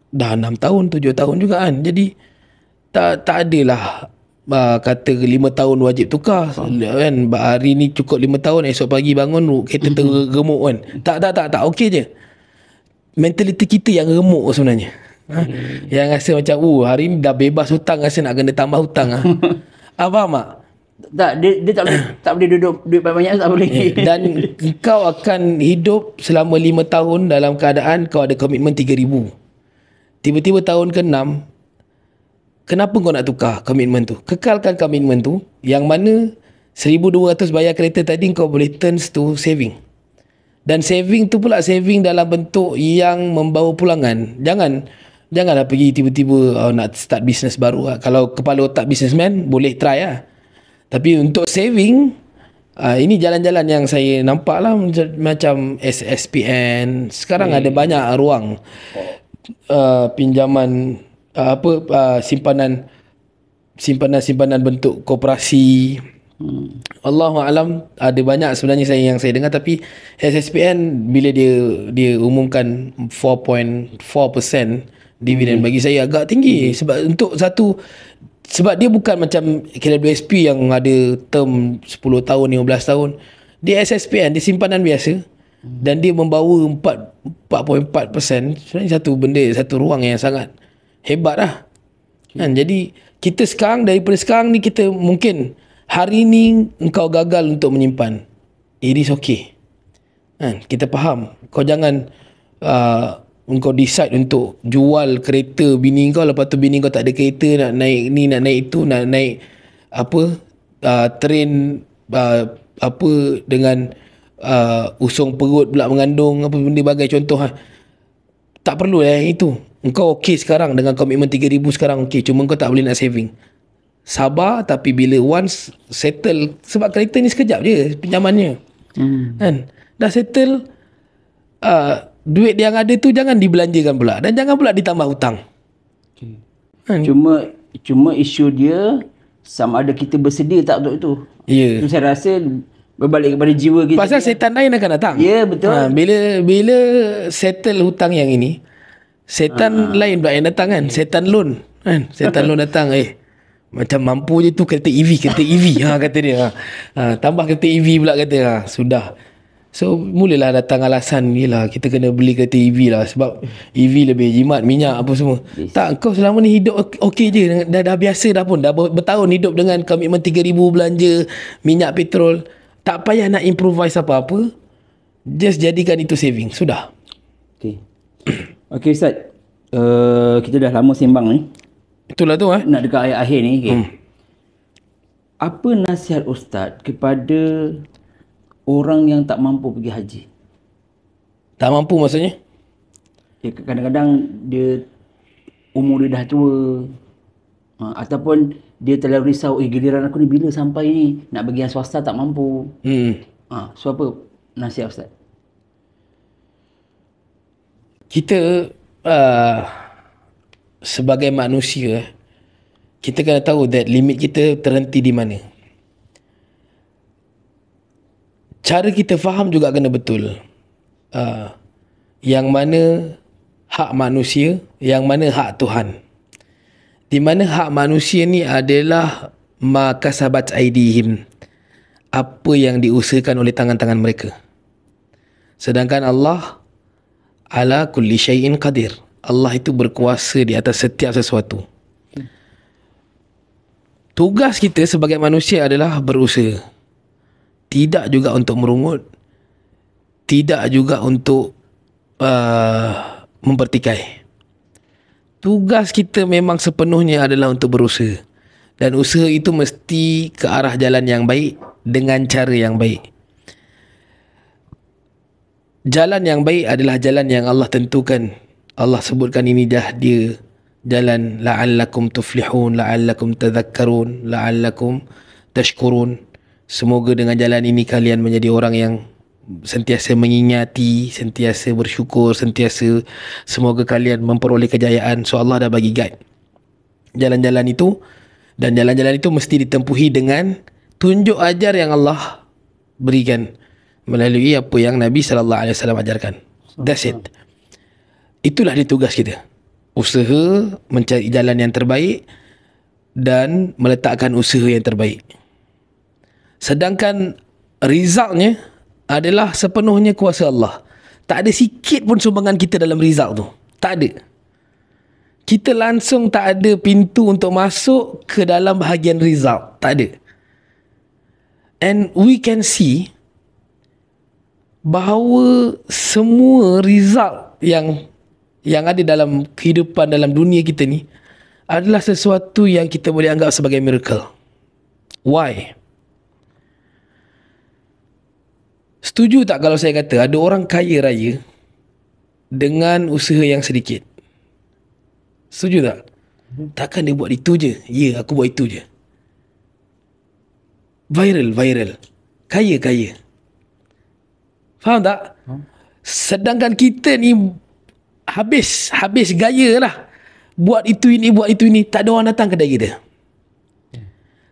dah 6 tahun, 7 tahun juga kan. Jadi tak adalah kata 5 tahun wajib tukar kan. Hari ni cukup 5 tahun, esok pagi bangun kereta tergemuk kan. Tak okey je. Mentaliti kita yang remuk sebenarnya. Yang rasa macam hari ni dah bebas hutang, rasa nak kena tambah hutang. Faham tak? Tak, dia tak boleh duduk duit banyak, tak boleh. Dan kau akan hidup selama 5 tahun dalam keadaan kau ada komitmen 3,000. Tiba-tiba tahun ke-6, kenapa kau nak tukar komitmen tu? Kekalkan komitmen tu, yang mana 1,200 bayar kereta tadi kau boleh turns to saving. Dan saving tu pula saving dalam bentuk yang membawa pulangan. Janganlah pergi tiba-tiba nak start bisnes baru. Kalau kepala otak businessman boleh try lah. Tapi untuk saving, ini jalan-jalan yang saya nampak lah, macam SSPN. Sekarang ada banyak ruang pinjaman simpanan bentuk koperasi. Allahualam, ada banyak sebenarnya yang saya dengar, tapi SSPN bila dia umumkan 4.4% dividen, bagi saya agak tinggi. Sebab dia bukan macam KWSP yang ada term 10 tahun 15 tahun. Dia SSPN, dia simpanan biasa, dan dia membawa 4.4%. Sebenarnya satu ruang yang sangat hebat lah. Kan? Jadi daripada sekarang ni, kita mungkin hari ni engkau gagal untuk menyimpan, it is okay. Kan? Kita faham. Kau jangan engkau decide untuk jual kereta bini kau, lepas tu bini kau tak ada kereta, nak naik ni, nak naik itu, nak naik train dengan usung perut pula mengandung apa benda bagai contoh. Tak perlu itu. Engkau okey sekarang dengan komitmen 3,000 sekarang okey, cuma engkau tak boleh nak saving. Sabar, tapi bila once settle, sebab kereta ni sekejap je pinjamannya. Kan? Dah settle, duit yang ada tu jangan dibelanjakan pula, dan jangan pula ditambah hutang. Kan? Cuma isu dia sama ada kita bersedia tak untuk itu. Ya. Itu saya rasa berbalik kepada jiwa kita. Pasal setan lain akan datang. Ya, betul. Bila settle hutang yang ini, setan lain pula yang datang kan. Setan loan kan. Setan loan datang, macam mampu je tu kereta EV kata dia. Tambah kereta EV pula kata. Sudah. So mulalah datang alasan, yelah kita kena beli kereta EV lah, sebab EV lebih jimat minyak apa semua. Tak, kau selama ni hidup okey je, dah biasa dah pun, dah bertahun hidup dengan komitmen 3,000 belanja minyak petrol. Tak payah nak improvise apa-apa, just jadikan itu saving. Sudah. Okay Ustaz, kita dah lama sembang ni. Itulah tu nak dekat akhir ni. Apa nasihat Ustaz kepada orang yang tak mampu pergi haji? Tak mampu maksudnya? Kadang-kadang dia umur dia dah tua, ataupun dia terlalu risau, giliran aku ni bila sampai ni, nak bagi yang swasta tak mampu. So apa nasihat Ustaz? Kita sebagai manusia, kita kena tahu that limit kita terhenti di mana. Cara kita faham juga kena betul. Yang mana hak manusia, yang mana hak Tuhan. Di mana hak manusia ni adalah ma kasabat aidihim, apa yang diusahakan oleh tangan-tangan mereka. Sedangkan Allah ala kulli syai'in qadir. Allah itu berkuasa di atas setiap sesuatu. Tugas kita sebagai manusia adalah berusaha. Tidak juga untuk merungut, tidak juga untuk mempertikai. Tugas kita memang sepenuhnya adalah untuk berusaha. Dan usaha itu mesti ke arah jalan yang baik, dengan cara yang baik. Jalan yang baik adalah jalan yang Allah tentukan. Allah sebutkan ini dah dia jalan la'allakum tuflihun, la'allakum tadhakkarun, la'allakum tashkurun. Semoga dengan jalan ini kalian menjadi orang yang sentiasa mengingati, sentiasa bersyukur, semoga kalian memperoleh kejayaan. So Allah dah bagi guide jalan-jalan itu, dan jalan-jalan itu mesti ditempuhi dengan tunjuk ajar yang Allah berikan melalui apa yang Nabi SAW ajarkan. That's it. Itulah dia tugas kita. Usaha mencari jalan yang terbaik dan meletakkan usaha yang terbaik. Sedangkan resultnya adalah sepenuhnya kuasa Allah. Tak ada sikit pun sumbangan kita dalam result tu. Tak ada. Kita langsung tak ada pintu untuk masuk ke dalam bahagian result. Tak ada. And we can see bahawa semua result yang ada dalam kehidupan, dalam dunia kita ni adalah sesuatu yang kita boleh anggap sebagai miracle. Why? Setuju tak kalau saya kata ada orang kaya raya dengan usaha yang sedikit? Setuju tak? Takkan dia buat itu je? Ya, aku buat itu je. Viral. Kaya. Faham tak? Sedangkan kita ni habis gaya lah. Buat itu ini. Tak ada orang datang kedai kita.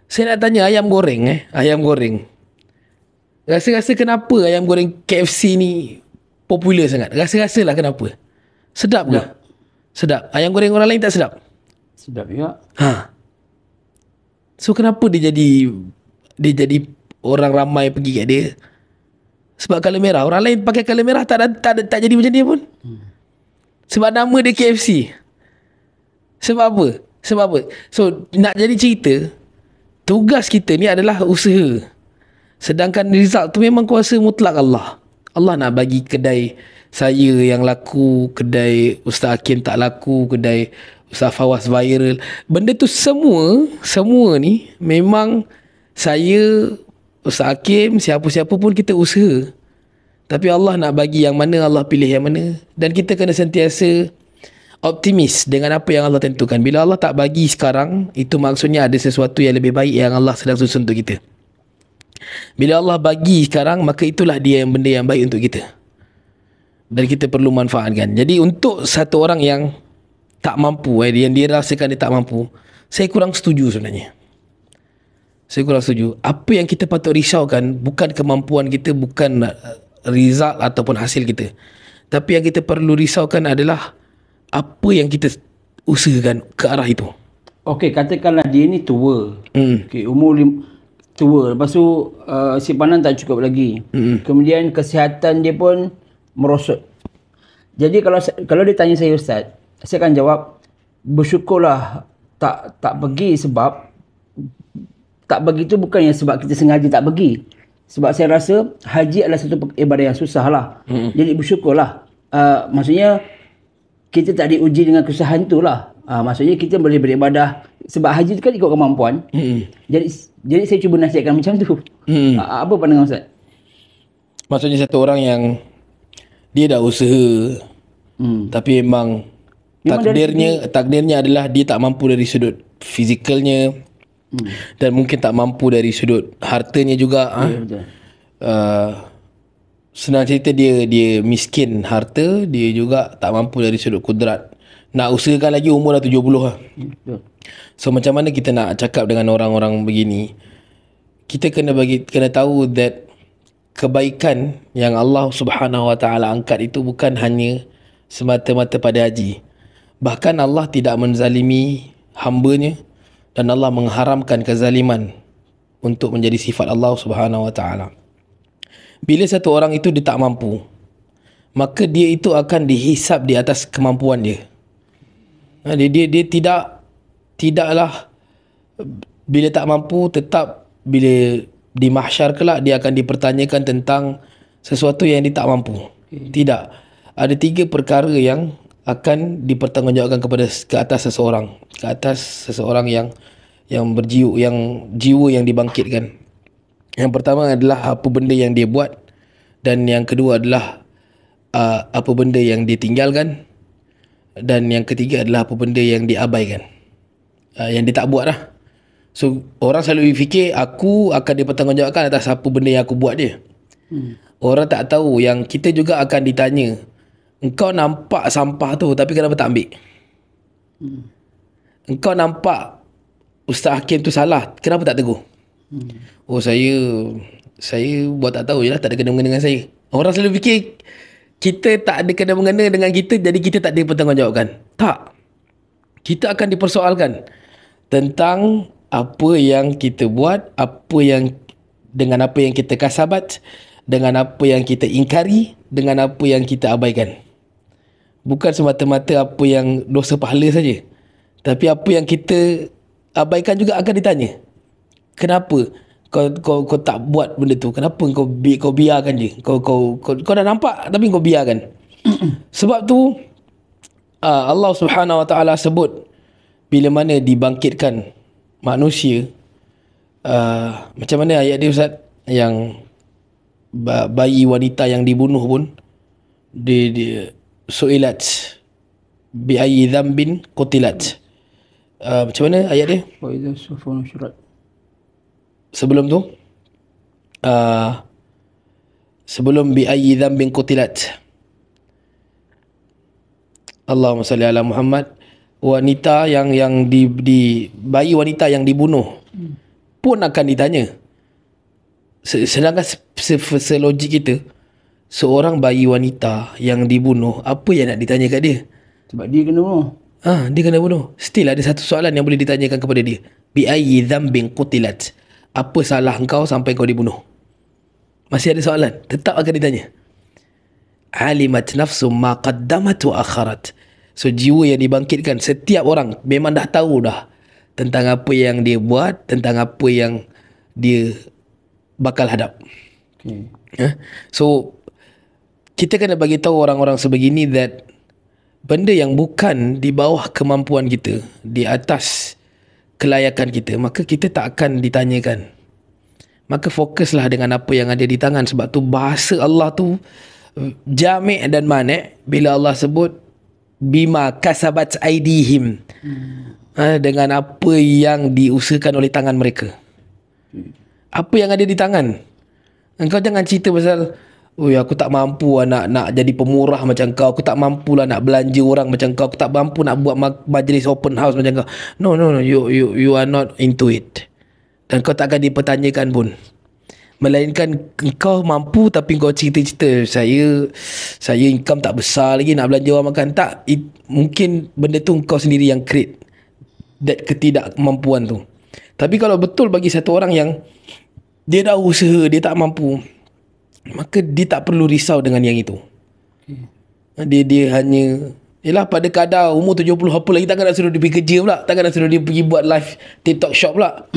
Saya nak tanya ayam goreng. Rasa-rasa kenapa ayam goreng KFC ni popular sangat? Rasa-rasalah kenapa? Sedap ke? Sedap. Ayam goreng orang lain tak sedap? Sedap juga. So kenapa dia jadi orang ramai pergi kat dia? Sebab colour merah. Orang lain pakai colour merah tak jadi macam dia pun. Sebab nama dia KFC. Sebab apa? So nak jadi cerita, tugas kita ni adalah usaha. Sedangkan result tu memang kuasa mutlak Allah. Allah nak bagi kedai saya yang laku, kedai Ustaz Hakim tak laku, kedai Ustaz Fawaz viral. Benda tu semua ni memang saya, Ustaz Hakim, siapa-siapa pun kita usaha. Tapi Allah nak bagi yang mana, Allah pilih yang mana. Dan kita kena sentiasa optimis dengan apa yang Allah tentukan. Bila Allah tak bagi sekarang, itu maksudnya ada sesuatu yang lebih baik yang Allah sedang susun untuk kita. Bila Allah bagi sekarang, maka itulah dia yang benda yang baik untuk kita. Dan kita perlu manfaatkan. Jadi untuk satu orang yang tak mampu, yang dia rasakan dia tak mampu, saya kurang setuju sebenarnya. Apa yang kita patut risaukan bukan kemampuan kita, bukan result ataupun hasil kita. Tapi yang kita perlu risaukan adalah apa yang kita usahakan ke arah itu. Okey, katakanlah dia ni tua. Okey, umur tua. Lepas tu simpanan tak cukup lagi. Kemudian kesihatan dia pun merosot. Jadi kalau dia tanya saya, Ustaz, saya akan jawab, bersyukurlah tak pergi. Sebab tak pergi tu bukan yang sebab kita sengaja tak pergi. Sebab saya rasa haji adalah satu ibadah yang susah lah. Jadi bersyukurlah. Maksudnya kita tak diuji dengan kesusahan tu lah. Maksudnya kita boleh beribadah. Sebab haji tu kan ikut kemampuan. Jadi saya cuba nasihatkan macam tu. Apa pandangan Ustaz? Maksudnya satu orang yang dia dah usaha, tapi memang takdirnya adalah dia tak mampu dari sudut fizikalnya, dan mungkin tak mampu dari sudut hartanya juga. Betul. Senang cerita dia miskin harta, dia juga tak mampu dari sudut kudrat. Nak usahakan lagi umur dah 70 lah. So macam mana kita nak cakap dengan orang-orang begini? Kita kena tahu that kebaikan yang Allah Subhanahu Wa Taala angkat itu bukan hanya semata-mata pada haji. Bahkan Allah tidak menzalimi hamba-Nya, dan Allah mengharamkan kezaliman untuk menjadi sifat Allah Subhanahu Wa Taala. Bila satu orang itu dia tak mampu, maka dia itu akan dihisap di atas kemampuan dia. Dia tidaklah bila tak mampu, tetap bila di mahsyar kelak dia akan dipertanyakan tentang sesuatu yang dia tak mampu. Tidak. Ada 3 perkara yang akan dipertanggungjawabkan ke atas seseorang yang jiwa yang dibangkitkan. Yang pertama adalah apa benda yang dia buat, dan yang kedua adalah apa benda yang dia tinggalkan, dan yang ketiga adalah apa benda yang dia abaikan, yang dia tak buat lah. So orang selalu fikir aku akan dipertanggungjawabkan atas apa benda yang aku buat dia. Orang tak tahu yang kita juga akan ditanya, engkau nampak sampah tu tapi kenapa tak ambil? Engkau nampak Ustaz Hakim tu salah, kenapa tak tegur? Oh saya buat tak tahu je lah, tak ada kena-mengena dengan saya. Orang selalu fikir kita tak ada kena-mengena dengan kita, jadi kita tak dipertanggungjawabkan. Tak. Kita akan dipersoalkan tentang apa yang kita buat, dengan apa yang kita kasabat, dengan apa yang kita ingkari, dengan apa yang kita abaikan. Bukan semata-mata apa yang dosa pahala saja, tapi apa yang kita abaikan juga akan ditanya. Kenapa kau tak buat benda tu? Kenapa kau biarkan je? Kau dah nampak tapi kau biarkan. Sebab tu Allah Subhanahu Wa Taala sebut bila mana dibangkitkan manusia, macam mana ayat dia Ustaz, yang bayi wanita yang dibunuh pun di su'ilat bi ayyi dhanbin qutilat. Macam mana ayat dia? Wa idza sufun syurat. Sebelum tu sebelum bi ayyi dhanbin qutilat. Allahumma salli ala Muhammad. Wanita yang bayi wanita yang dibunuh pun akan ditanya. Sedangkan selogik kita, seorang bayi wanita yang dibunuh, apa yang nak ditanya kat dia? Sebab dia kena bunuh. Dia kena bunuh. Still ada satu soalan yang boleh ditanyakan kepada dia. Bi ayyi dhanbin qutilat. Apa salah engkau sampai kau dibunuh? Masih ada soalan. Tetap akan ditanya. Alimat nafsum ma qaddamat wa akharat. So jiwa yang dibangkitkan, setiap orang memang dah tahu dah tentang apa yang dia buat, tentang apa yang dia bakal hadap. Okay. So kita kena bagi tahu orang-orang sebegini that benda yang bukan di bawah kemampuan kita, di atas kelayakan kita, maka kita tak akan ditanyakan. Maka fokuslah dengan apa yang ada di tangan. Sebab tu bahasa Allah tu jami' dan mani'. Bila Allah sebut bima kasabat aidihim, dengan apa yang diusahakan oleh tangan mereka. Apa yang ada di tangan. Engkau jangan cerita pasal aku tak mampu nak jadi pemurah macam kau, aku tak mampu nak belanja orang macam kau, aku tak mampu nak buat majlis open house macam kau. No, you are not into it. Dan kau tak akan dipertanyakan pun. Melainkan engkau mampu tapi kau cerita-cerita, saya income tak besar lagi nak belanja orang makan. Tak, mungkin benda tu engkau sendiri yang create that ketidakmampuan tu. Tapi kalau betul bagi satu orang yang dia dah usaha, dia tak mampu, maka dia tak perlu risau dengan yang itu. Dia hanya pada kadar umur 70 apa lagi, takkan nak suruh dia pergi kerja pula, takkan nak suruh dia pergi buat live TikTok shop pula.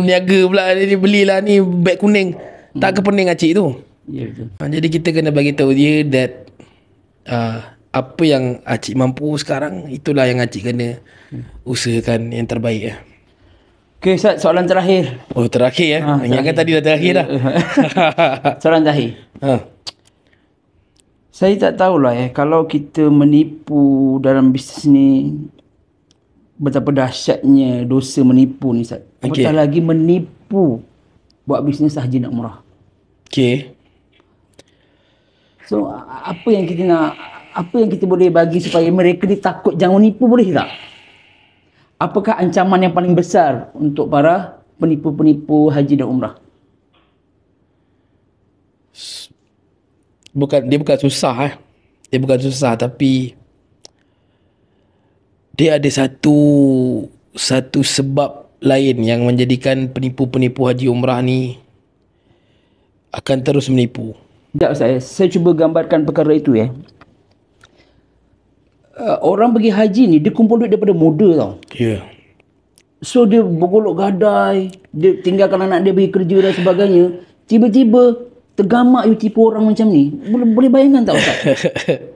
Niaga pula, dia belilah ni beg kuning. Tak ke pening acik tu. Ya, betul. Jadi kita kena bagi tahu dia that apa yang acik mampu sekarang, itulah yang acik kena usahakan yang terbaik. Okay, Ustaz, soalan terakhir. Oh, terakhir Ingatkan tadi dah terakhir dah. Soalan terakhir. Saya tak tahulah kalau kita menipu dalam bisnes ni, betapa dahsyatnya dosa menipu ni, Ustaz. Apatah lagi menipu buat bisnes haji dan umrah. Okay. So apa yang kita boleh bagi supaya mereka ni takut jangan menipu, boleh tak? Apakah ancaman yang paling besar untuk para penipu-penipu haji dan umrah? Dia bukan susah. Dia bukan susah, tapi dia ada satu sebab lain yang menjadikan penipu-penipu haji umrah ni akan terus menipu. Sekejap, saya cuba gambarkan perkara itu orang pergi haji ni, dia kumpul duit daripada muda tau. Ya. So dia bergolok gadai, dia tinggalkan anak dia pergi kerja dan sebagainya. Tiba-tiba tergamak you tipu orang macam ni. Boleh bayangkan tak, Ustaz?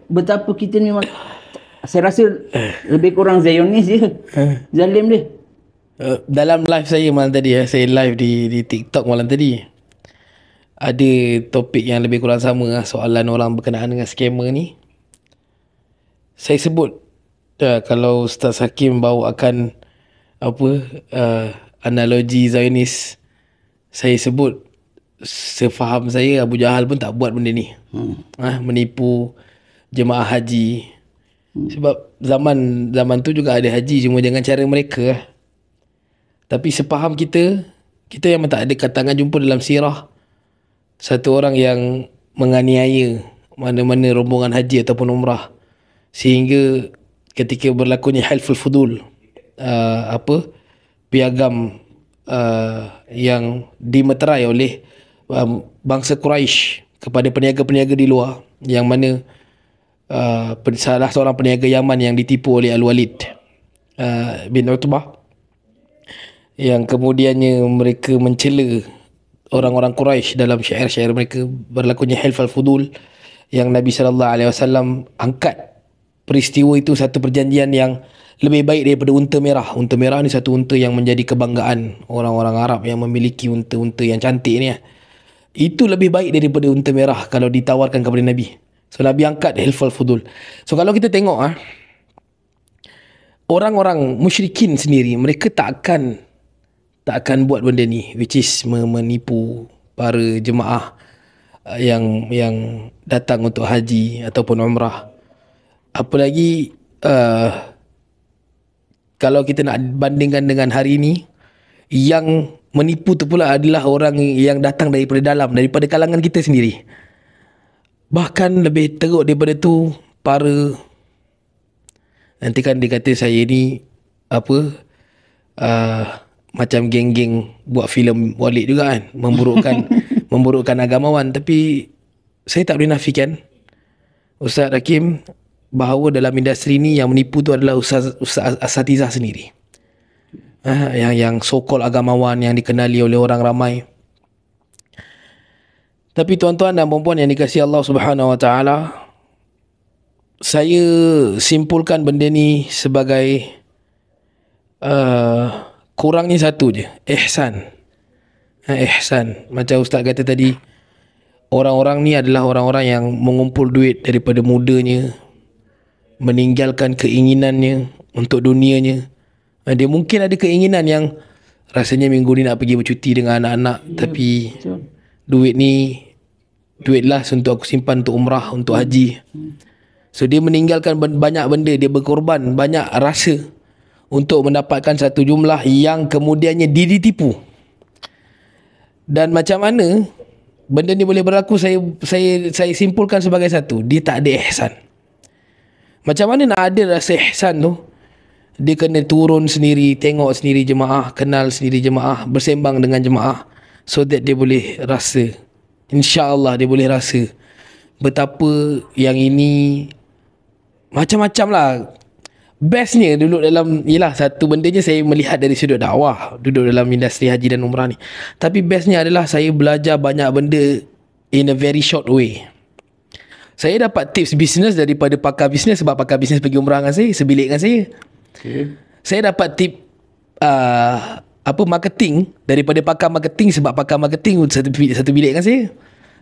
Betapa kita ni memang, saya rasa lebih kurang Zionis je. Zalim dia. Dalam live saya malam tadi, saya live di TikTok malam tadi, ada topik yang lebih kurang sama, soalan orang berkenaan dengan scammer ni. Saya sebut kalau Ustaz Hakim bawakan analogi Zionis, saya sebut sefaham saya Abu Jahal pun tak buat benda ni. Menipu jemaah haji. Sebab zaman tu juga ada haji, cuma dengan cara mereka. Tapi sepaham kita memang tak ada katangan jumpa dalam sirah satu orang yang menganiaya mana-mana rombongan haji ataupun umrah, sehingga ketika berlakunya halful fudul, piagam yang dimeterai oleh bangsa Quraisy kepada peniaga-peniaga di luar, yang mana salah seorang peniaga Yaman yang ditipu oleh Al-Walid bin Utbah, yang kemudiannya mereka mencela orang-orang Quraisy dalam syair-syair mereka. Berlakunya Hilful Fudul, yang Nabi SAW angkat peristiwa itu satu perjanjian yang lebih baik daripada unta merah. Unta merah ni satu unta yang menjadi kebanggaan orang-orang Arab yang memiliki unta-unta yang cantik ni. itu lebih baik daripada unta merah kalau ditawarkan kepada Nabi. So Nabi angkat hilful fudul. So kalau kita tengok orang-orang musyrikin sendiri, mereka tak akan buat benda ni, which is menipu para jemaah yang datang untuk haji ataupun umrah. Apalagi kalau kita nak bandingkan dengan hari ini, yang menipu tu pula adalah orang yang datang daripada dalam, daripada kalangan kita sendiri. Bahkan lebih teruk daripada tu, nanti kan dia kata saya ni macam geng-geng buat filem Walid juga kan, memburukkan agamawan. Tapi saya tak boleh nafikan, Ustaz Hakim, bahawa dalam industri ni yang menipu tu adalah ustaz asatizah sendiri, yang so-called agamawan yang dikenali oleh orang ramai. Tapi tuan-tuan dan puan-puan yang dikasihi Allah Subhanahu Wa Taala, saya simpulkan benda ni sebagai kurangnya satu je, ihsan. Ihsan. Macam Ustaz kata tadi, orang-orang ni adalah orang-orang yang mengumpul duit daripada mudanya, meninggalkan keinginannya untuk dunianya. Dia mungkin ada keinginan yang rasanya minggu ni nak pergi bercuti dengan anak-anak, tapi duit last untuk aku simpan untuk umrah, untuk haji. So dia meninggalkan banyak benda, dia berkorban banyak rasa untuk mendapatkan satu jumlah yang kemudiannya dia ditipu. Dan macam mana benda ni boleh berlaku, saya simpulkan sebagai satu, dia tak ada ihsan. Macam mana nak ada rasa ihsan tu? Dia kena turun sendiri, tengok sendiri jemaah, kenal sendiri jemaah, bersembang dengan jemaah, so that dia boleh rasa, insya-Allah dia boleh rasa betapa yang ini macam-macam lah. Bestnya duduk dalam, yelah, satu bendanya saya melihat dari sudut dakwah, duduk dalam industri haji dan umrah ni. Tapi bestnya adalah saya belajar banyak benda in a very short way. Saya dapat tips bisnes daripada pakar bisnes, sebab pakar bisnes pergi umrah dengan saya, sebilik dengan saya. Okay. Saya dapat tip marketing daripada pakar marketing, sebab pakar marketing satu bilik dengan saya.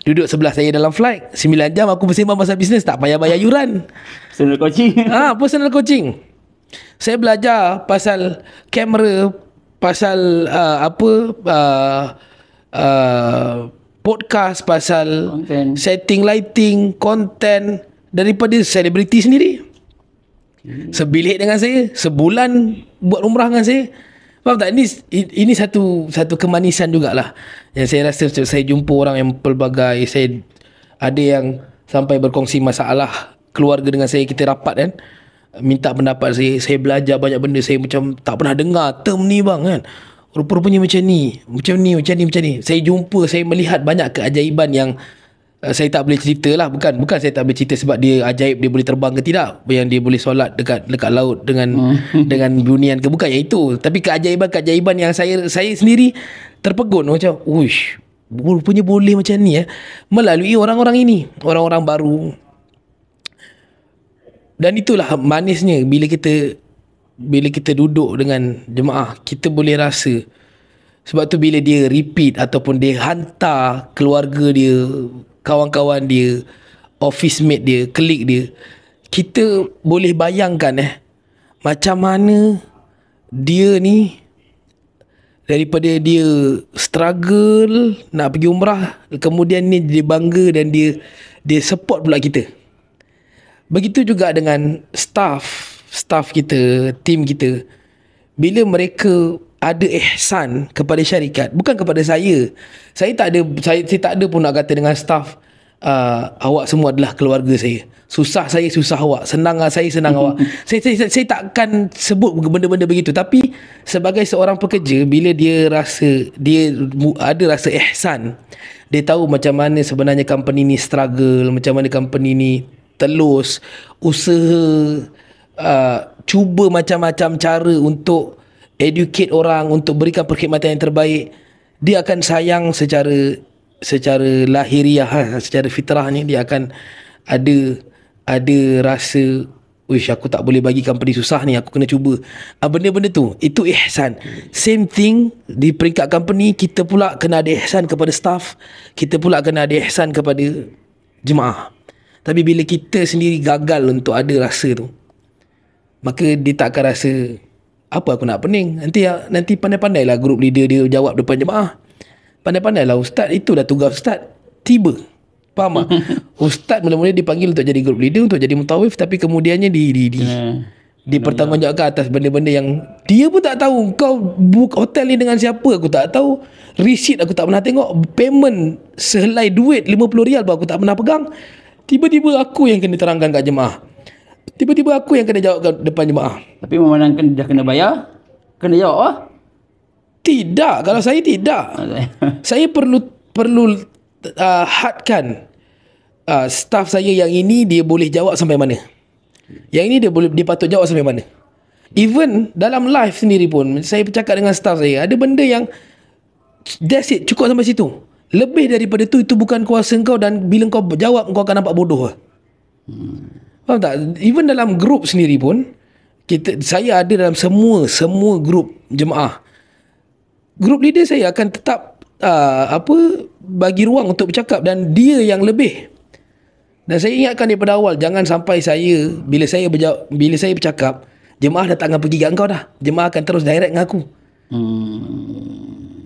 Duduk sebelah saya dalam flight 9 jam aku bersembang pasal bisnes, tak payah bayar yuran. Personal coaching. Personal coaching. Saya belajar pasal kamera, pasal podcast, pasal content, setting lighting, content daripada selebriti sendiri. Sebilik dengan saya, sebulan buat umrah dengan saya. Faham tak? Ini satu kemanisan jugalah yang saya rasa. Saya jumpa orang yang pelbagai. Saya ada yang sampai berkongsi masalah keluarga dengan saya, kita rapat kan, minta pendapat saya belajar banyak benda. Saya macam tak pernah dengar term ni bang kan, rupa-rupanya macam ni. Saya jumpa, saya melihat banyak keajaiban yang saya tak boleh cerita lah. Bukan saya tak boleh cerita sebab dia ajaib, dia boleh terbang ke tidak, yang dia boleh solat dekat laut dengan dengan bunian ke, bukan yang itu. Tapi keajaiban yang saya sendiri terpegun macam, uish, rupanya boleh macam ni melalui orang-orang ini, orang-orang baru. Dan itulah manisnya bila kita duduk dengan jemaah, kita boleh rasa. Sebab tu bila dia repeat ataupun dia hantar keluarga dia, kawan-kawan dia, office mate dia, klik dia, kita boleh bayangkan macam mana dia ni, daripada dia struggle nak pergi umrah, kemudian ni dia bangga dan dia support pula kita. Begitu juga dengan staff kita, tim kita. Bila mereka ada ihsan kepada syarikat, bukan kepada saya. Saya tak ada pun nak kata dengan staff, awak semua adalah keluarga saya. Susah saya, susah awak. Senang saya, senang awak. Saya takkan sebut benda-benda begitu. Tapi sebagai seorang pekerja, bila dia ada rasa ihsan, dia tahu macam mana sebenarnya company ni struggle, macam mana company ni telus, usaha, cuba macam-macam cara untuk educate orang, untuk berikan perkhidmatan yang terbaik. Dia akan sayang secara lahiriah, secara fitrahnya dia akan ada rasa Uish, aku tak boleh bagi company susah ni, aku kena cuba. Benda-benda tu, itu ihsan. Same thing di peringkat company, kita pula kena ada ihsan kepada staff, kita pula kena ada ihsan kepada jemaah. Tapi bila kita sendiri gagal untuk ada rasa tu, maka dia tak akan rasa apa aku nak pening. Nanti pandai-pandailah group leader dia jawab depan jemaah. Pandai-pandailah ustaz, itu dah tugas ustaz. Tiba. Faham tak? Ustaz mula-mula dipanggil untuk jadi group leader, untuk jadi mutawif, tapi kemudiannya dipertanggungjawabkan atas benda-benda yang dia pun tak tahu. Kau book hotel ni dengan siapa aku tak tahu, receipt aku tak pernah tengok, payment sehelai duit 50 rial pun aku tak pernah pegang. Tiba-tiba aku yang kena terangkan kat jemaah, tiba-tiba aku yang kena jawab kat depan jemaah. Tapi memandangkan dah kena bayar, kena jawab lah. Tidak, kalau saya tidak. Saya perlu hadkan staff saya yang ini dia boleh jawab sampai mana, yang ini dia patut jawab sampai mana. Even dalam live sendiri pun saya bercakap dengan staff saya, ada benda yang that's it, cukup sampai situ. Lebih daripada tu, itu bukan kuasa kau, dan bila kau jawab kau akan nampak bodoh. Faham tak? Even dalam grup sendiri pun saya ada dalam semua grup jemaah. Grup leader saya akan tetap bagi ruang untuk bercakap, dan dia yang lebih. Dan saya ingatkan daripada awal, jangan sampai bila saya bercakap, jemaah dah tak akan pergi kat kau dah. Jemaah akan terus direct dengan aku.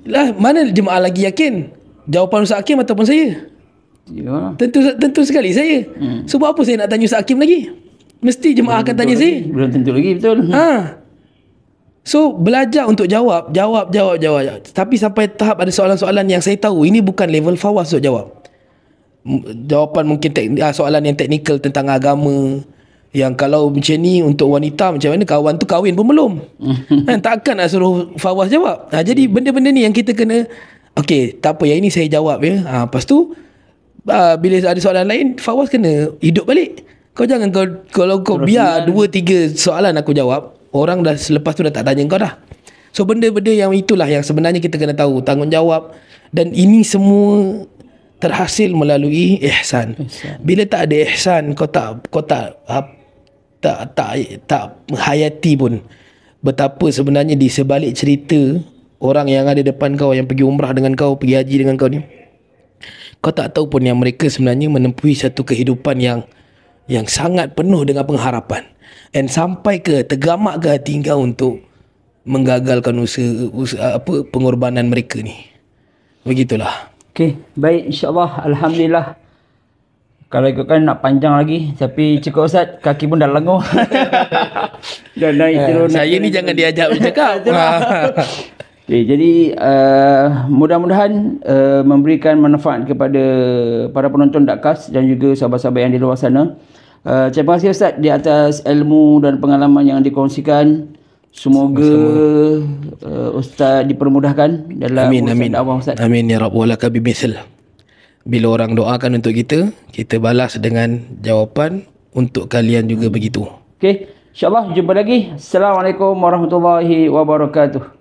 Lah, mana jemaah lagi yakin jawapan Ustaz Hakim ataupun saya? Ya. Tentu sekali saya. Sebab apa saya nak tanya Ustaz Hakim lagi? Mesti jemaah akan tanya saya. Belum tentu lagi, betul. So belajar untuk jawab. Tapi sampai tahap ada soalan-soalan yang saya tahu ini bukan level Fawaz untuk jawab. Jawapan mungkin soalan yang teknikal tentang agama, yang kalau macam ni untuk wanita macam mana, kawan tu kahwin pun belum. Takkan nak suruh Fawaz jawab. Jadi benda-benda ni yang kita kena, okey, tak apa, yang ini saya jawab ya. Lepas tu bila ada soalan lain, Fawaz kena hidup balik. Kau jangan kalau kau biar 2-3 soalan aku jawab, orang dah selepas tu dah tak tanya kau dah. So benda-benda yang itulah yang sebenarnya kita kena tahu, tanggungjawab. Dan ini semua terhasil melalui ihsan. Bila tak ada ihsan, kau tak menghayati pun betapa sebenarnya di sebalik cerita orang yang ada depan kau, yang pergi umrah dengan kau, pergi haji dengan kau ni, kau tak tahu pun yang mereka sebenarnya menempuhi satu kehidupan yang sangat penuh dengan pengharapan. And sampai ke tergamak ke hati kau untuk menggagalkan usaha pengorbanan mereka ni. Begitulah. Okey, baik, insya-Allah, alhamdulillah. Kalau ikutkan nak panjang lagi, tapi cukup Ustaz, kaki pun dah lenguh. Dah naik turun. Saya ni jangan diajak bercakap. Okay, jadi mudah-mudahan memberikan manfaat kepada para penonton Dakkas dan juga sahabat-sahabat yang di luar sana. Terima kasih Ustaz di atas ilmu dan pengalaman yang dikongsikan. Semoga Ustaz dipermudahkan dalam urusan dakwah Ustaz. Amin ya rabbal alamin bimithil. Bila orang doakan untuk kita, kita balas dengan jawapan untuk kalian juga begitu. Okey, insya-Allah jumpa lagi. Assalamualaikum warahmatullahi wabarakatuh.